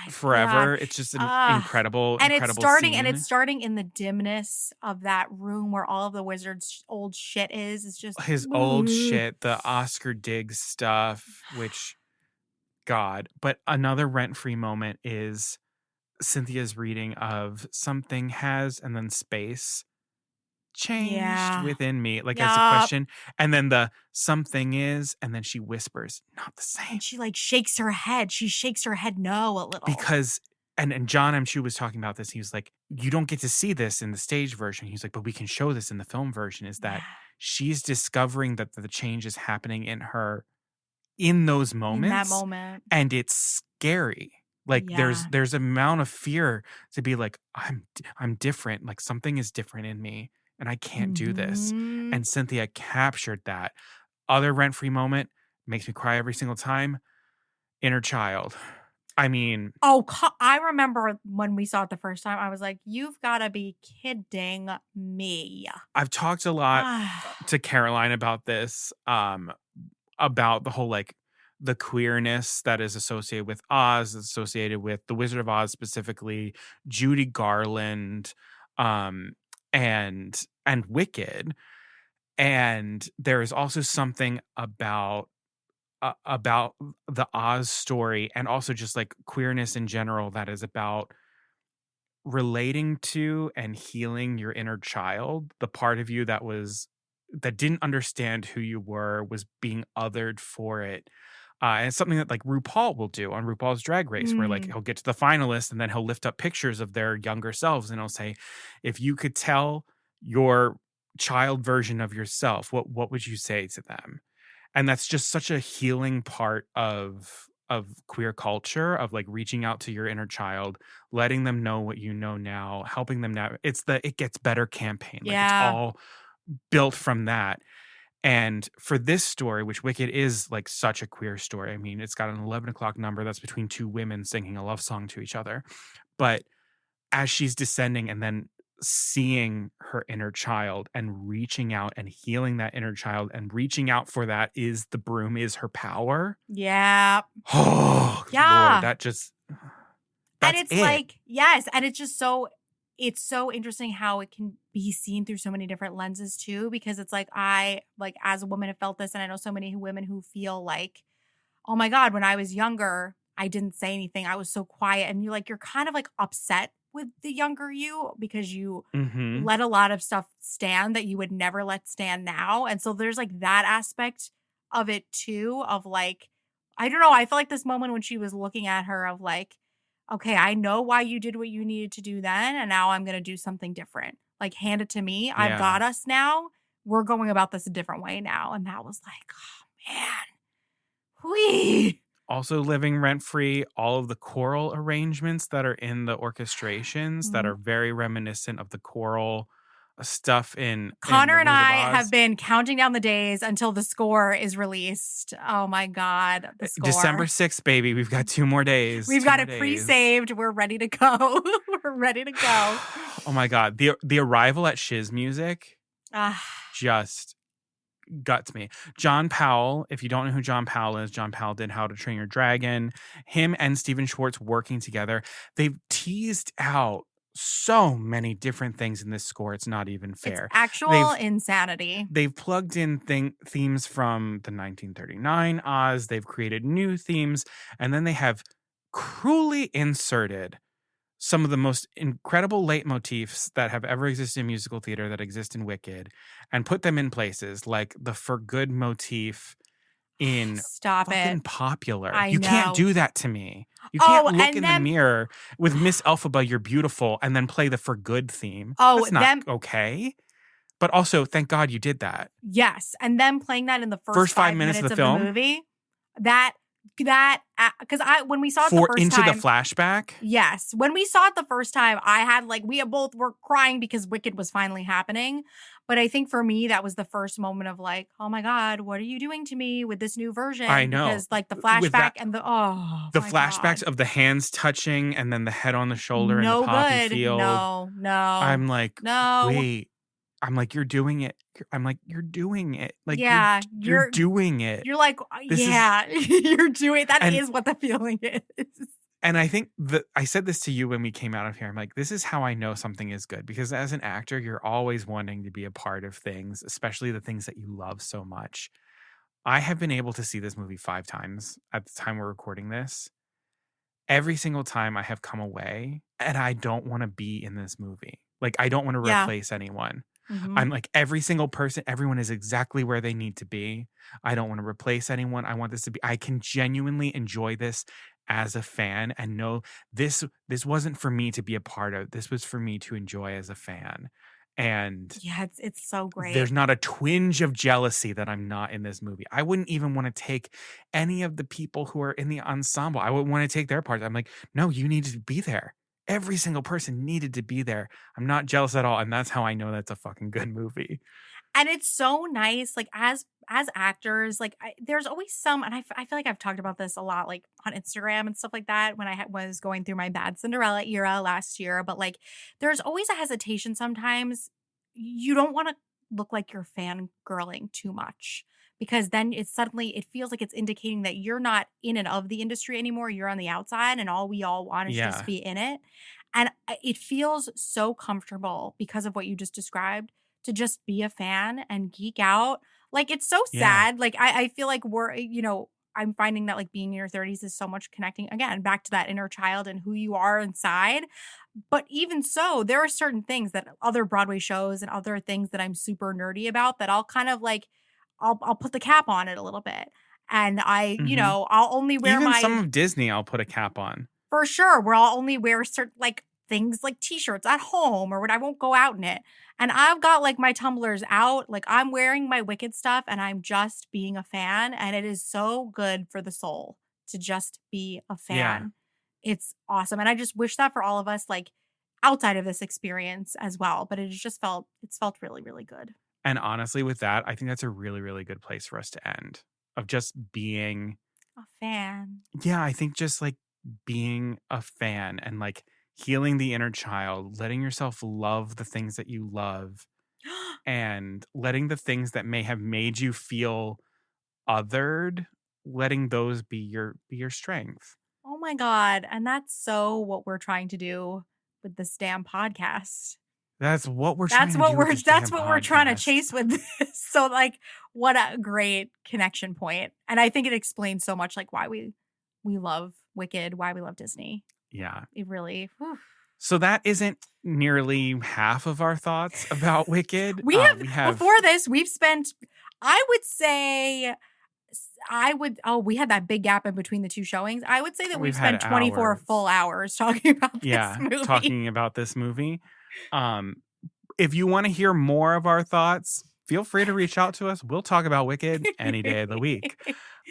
S2: forever.
S3: God.
S2: It's just an incredible
S3: scene.
S2: And
S3: it's starting in the dimness of that room where all of the wizard's old shit is. It's just
S2: his old shit, the Oscar Diggs stuff, which, God. But another rent-free moment is Cynthia's reading of something has, and then space, changed within me, like as a question, and then the something is, and then she whispers, not the same.
S3: And she like shakes her head. She shakes her head no a little.
S2: Because, and John M. Chu was talking about this. He was like, you don't get to see this in the stage version. He's like, but we can show this in the film version, is that she's discovering that the change is happening in her in those moments.
S3: In that moment.
S2: And it's scary. Like there's an amount of fear to be like, I'm different. Like something is different in me, and I can't do this. And Cynthia captured that. Other rent-free moment, makes me cry every single time. Inner child. I mean,
S3: I remember when we saw it the first time, I was like, you've got to be kidding me.
S2: I've talked a lot to Caroline about this, about the whole like the queerness that is associated with Oz, associated with the Wizard of Oz, specifically Judy Garland, and Wicked. And there is also something about the Oz story, and also just like queerness in general, that is about relating to and healing your inner child, the part of you that didn't understand who you were, was being othered for it. And it's something that like RuPaul will do on RuPaul's Drag Race, where like he'll get to the finalists and then he'll lift up pictures of their younger selves, and he'll say, if you could tell your child version of yourself, what would you say to them? And that's just such a healing part of queer culture, of like reaching out to your inner child, letting them know what you know now, helping them now. It's the It Gets Better campaign. Like it's
S3: Yeah.
S2: all built from that. And for this story, which Wicked is like such a queer story. I mean, it's got an 11 o'clock number that's between two women singing a love song to each other. But as she's descending and then seeing her inner child and reaching out and healing that inner child and reaching out for that, is the broom, is her power.
S3: Yeah.
S2: Oh,
S3: Yeah.
S2: Lord, that just,
S3: And
S2: that's
S3: it's
S2: it.
S3: like, yes. And it's just it's so interesting how it can be seen through so many different lenses too, because it's like, as a woman have felt this. And I know so many women who feel like, oh my God, when I was younger, I didn't say anything. I was so quiet. And you're kind of like upset with the younger you because you
S2: Mhm.
S3: let a lot of stuff stand that you would never let stand now. And so there's like that aspect of it too, of like, I don't know. I felt like this moment when she was looking at her of like, okay, I know why you did what you needed to do then. And now I'm going to do something different. Like, hand it to me. I've
S2: Yeah.
S3: got us now. We're going about this a different way now. And that was like, oh man. Whee.
S2: Also living rent free, all of the choral arrangements that are in the orchestrations that
S3: Mhm.
S2: are very reminiscent of the choral stuff in
S3: Connor
S2: The
S3: and
S2: Wizard of
S3: I
S2: Oz.
S3: have been counting down the days until the score is released. Oh my God, the score.
S2: December 6th, baby. We've got 2 more days.
S3: We've
S2: 2
S3: got
S2: more
S3: it
S2: days.
S3: pre-saved. We're ready to go. We're ready to go.
S2: Oh my God. The arrival at Shiz Music
S3: Ah,
S2: just guts me. John Powell, if you don't know who John Powell is, John Powell did How to Train Your Dragon. Him and Steven Schwartz working together. They've teased out so many different things in this score. It's not even
S3: it's
S2: fair.
S3: actual insanity.
S2: They've plugged in themes from the 1939 Oz. They've created new themes. And then they have cruelly inserted some of the most incredible leitmotifs that have ever existed in musical theater that exist in Wicked, and put them in places like the For Good motif in
S3: Stop
S2: fucking
S3: it.
S2: Popular.
S3: I
S2: You can't
S3: know.
S2: do that to me. You can't
S3: Oh,
S2: look
S3: and
S2: in
S3: them-
S2: the mirror with Miss Elphaba, you're beautiful, and then play the For Good theme.
S3: Oh,
S2: That's not okay. But also, thank God you did that.
S3: Yes, and them playing that in the first
S2: 5 minutes of the film?
S3: movie. That because when we saw it the
S2: For
S3: first
S2: into
S3: time,
S2: the flashback.
S3: yes, when we saw it the first time, I had like, we both were crying because Wicked was finally happening. But I think for me, that was the first moment of like, oh my God, what are you doing to me with this new version?
S2: I know.
S3: Because like the
S2: With
S3: flashback
S2: that-
S3: and the
S2: flashbacks of the hands touching and then the head on the shoulder
S3: no
S2: in the poppy
S3: good.
S2: field.
S3: No.
S2: I'm like,
S3: no.
S2: wait. I'm like, you're doing it. I'm like, you're doing it. Like,
S3: Yeah,
S2: you're doing it.
S3: You're like,
S2: This is-
S3: yeah, you're doing that.
S2: And-
S3: Is what the feeling is.
S2: And I think that I said this to you when we came out of here. I'm like, this is how I know something is good, because as an actor, you're always wanting to be a part of things, especially the things that you love so much. I have been able to see this movie 5 times at the time we're recording this. Every single time I have come away and I don't want to be in this movie. Like, I don't want to
S3: Yeah.
S2: replace anyone.
S3: Mhm.
S2: I'm like, every single person, everyone is exactly where they need to be. I don't want to replace anyone. I want this to be, I can genuinely enjoy this as a fan and know this wasn't for me to be a part of. This was for me to enjoy as a fan. And
S3: Yeah, it's so great.
S2: there's not a twinge of jealousy that I'm not in this movie. I wouldn't even want to take any of the people who are in the ensemble. I wouldn't want to take their parts. I'm like, no, you need to be there. Every single person needed to be there. I'm not jealous at all. And that's how I know that's a fucking good movie.
S3: And it's so nice, like as actors, like there's always some, and I feel like I've talked about this a lot, like on Instagram and stuff like that when I was going through my bad Cinderella era last year. But like, there's always a hesitation sometimes. You don't want to look like you're fangirling too much, because then it feels like it's indicating that you're not in and of the industry anymore. You're on the outside, and all we all want is
S2: Yeah.
S3: just be in it. And it feels so comfortable because of what you just described, to just be a fan and geek out. Like, it's so
S2: Yeah.
S3: sad. Like, I feel like I'm finding that like being in your 30s is so much connecting again back to that inner child and who you are inside. But even so, there are certain things that other Broadway shows and other things that I'm super nerdy about that I'll kind of like, I'll put the cap on it a little bit. And
S2: Mhm.
S3: I'll only wear
S2: Even
S3: my,
S2: some of Disney, I'll put a cap on.
S3: for sure, where I'll only wear certain, like, things like t-shirts at home or when I won't go out in it. And I've got like my tumblers out, like I'm wearing my Wicked stuff and I'm just being a fan. And it is so good for the soul to just be a fan.
S2: Yeah.
S3: It's awesome. And I just wish that for all of us, like outside of this experience as well. But it's felt really, really good.
S2: And honestly, with that, I think that's a really, really good place for us to end, of just being
S3: A fan.
S2: yeah, I think just like being a fan and like healing the inner child, letting yourself love the things that you love, and letting the things that may have made you feel othered, letting those be your strength.
S3: Oh my God. And that's so what we're trying to do with this damn podcast.
S2: That's what we're trying to do with this
S3: That's
S2: damn
S3: what we're trying to
S2: podcast.
S3: chase with this. So like what a great connection point. And I think it explains so much like why we love Wicked, why we love Disney.
S2: Yeah.
S3: It really
S2: So that isn't nearly half of our thoughts about Wicked.
S3: we have before this, we've spent we had that big gap in between the two showings. I would say that we've spent 24
S2: hours.
S3: full hours talking about this movie.
S2: Talking about this movie. If you want to hear more of our thoughts, feel free to reach out to us. We'll talk about Wicked any day of the week.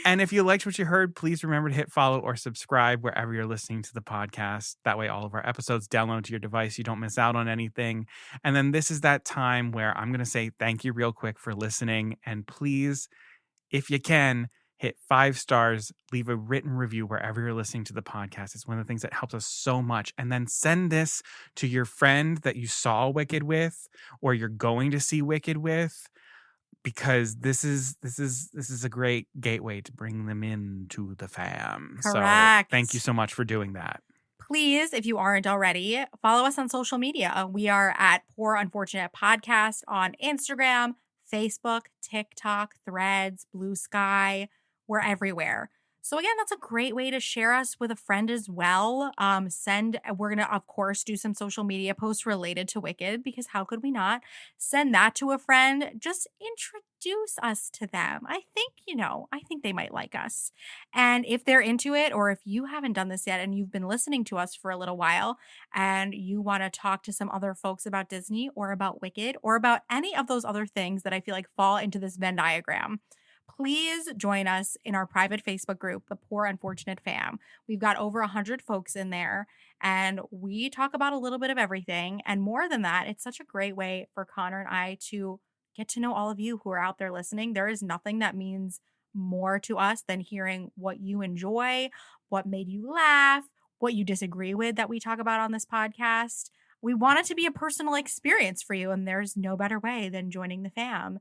S2: And if you liked what you heard, please remember to hit follow or subscribe wherever you're listening to the podcast. That way all of our episodes download to your device. You don't miss out on anything. And then this is that time where I'm going to say thank you real quick for listening. And please, if you can, hit 5 stars, leave a written review wherever you're listening to the podcast. It's one of the things that helps us so much. And then send this to your friend that you saw Wicked with, or you're going to see Wicked with, because this is a great gateway to bring them into the fam.
S3: Correct.
S2: So thank you so much for doing that.
S3: Please, if you aren't already, follow us on social media. We are at Poor Unfortunate Podcast on Instagram, Facebook, TikTok, Threads, Blue Sky. We're everywhere. So again, that's a great way to share us with a friend as well. We're going to, of course, do some social media posts related to Wicked, because how could we not? Send that to a friend. Just introduce us to them. I think they might like us. And if they're into it, or if you haven't done this yet and you've been listening to us for a little while and you want to talk to some other folks about Disney or about Wicked or about any of those other things that I feel like fall into this Venn diagram, please join us in our private Facebook group, the Poor Unfortunate Fam. We've got over 100 folks in there, and we talk about a little bit of everything. And more than that, it's such a great way for Conor and I to get to know all of you who are out there listening. There is nothing that means more to us than hearing what you enjoy, what made you laugh, what you disagree with that we talk about on this podcast. We want it to be a personal experience for you, and there's no better way than joining the fam.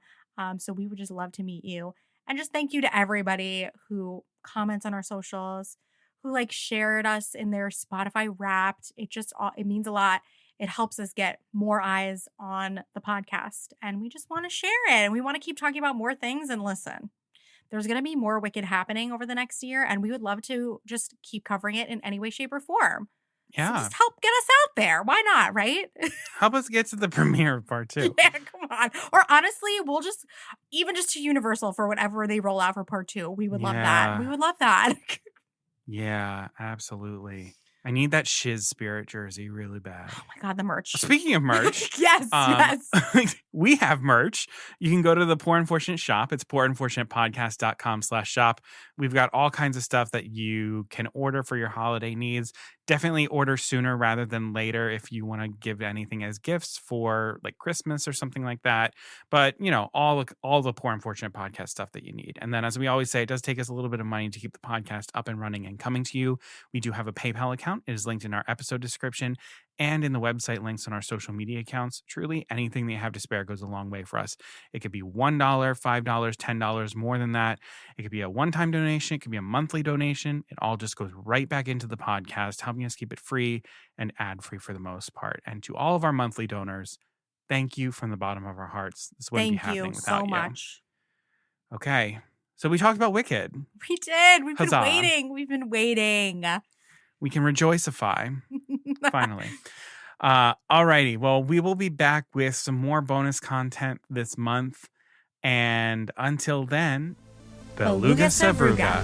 S3: So we would just love to meet you. And just thank you to everybody who comments on our socials, who like shared us in their Spotify Wrapped. It means a lot. It helps us get more eyes on the podcast. And we just want to share it. And we want to keep talking about more things. And listen, there's going to be more Wicked happening over the next year. And we would love to just keep covering it in any way, shape, or form.
S2: Yeah.
S3: So just help get us out there. Why not, right?
S2: Help us get to the premiere part 2.
S3: Yeah, come on. Or honestly, we'll just to Universal for whatever they roll out for part 2. We would love that. We would love that.
S2: Yeah, absolutely. I need that Shiz Spirit jersey really bad.
S3: Oh my God, the merch.
S2: Speaking of merch.
S3: yes.
S2: We have merch. You can go to the Poor Unfortunate shop. It's poorunfortunatepodcast.com/shop. We've got all kinds of stuff that you can order for your holiday needs. Definitely order sooner rather than later if you want to give anything as gifts for like Christmas or something like that. But, all the Poor Unfortunate podcast stuff that you need. And then, as we always say, it does take us a little bit of money to keep the podcast up and running and coming to you. We do have a PayPal account. It is linked in our episode description and in the website links on our social media accounts. Truly, anything that you have to spare goes a long way for us. It could be $1, $5, $10, more than that. It could be a one-time donation. It could be a monthly donation. It all just goes right back into the podcast, helping us keep it free and ad-free for the most part. And to all of our monthly donors, thank you from the bottom of our hearts. This wouldn't be happening without you.
S3: Thank you so much.
S2: Okay. So we talked about Wicked.
S3: We did. We've
S2: Huzzah.
S3: been waiting. We've been waiting.
S2: We can rejoicify. Finally. Alrighty. Well, we will be back with some more bonus content this month. And until then, Beluga Sevruga.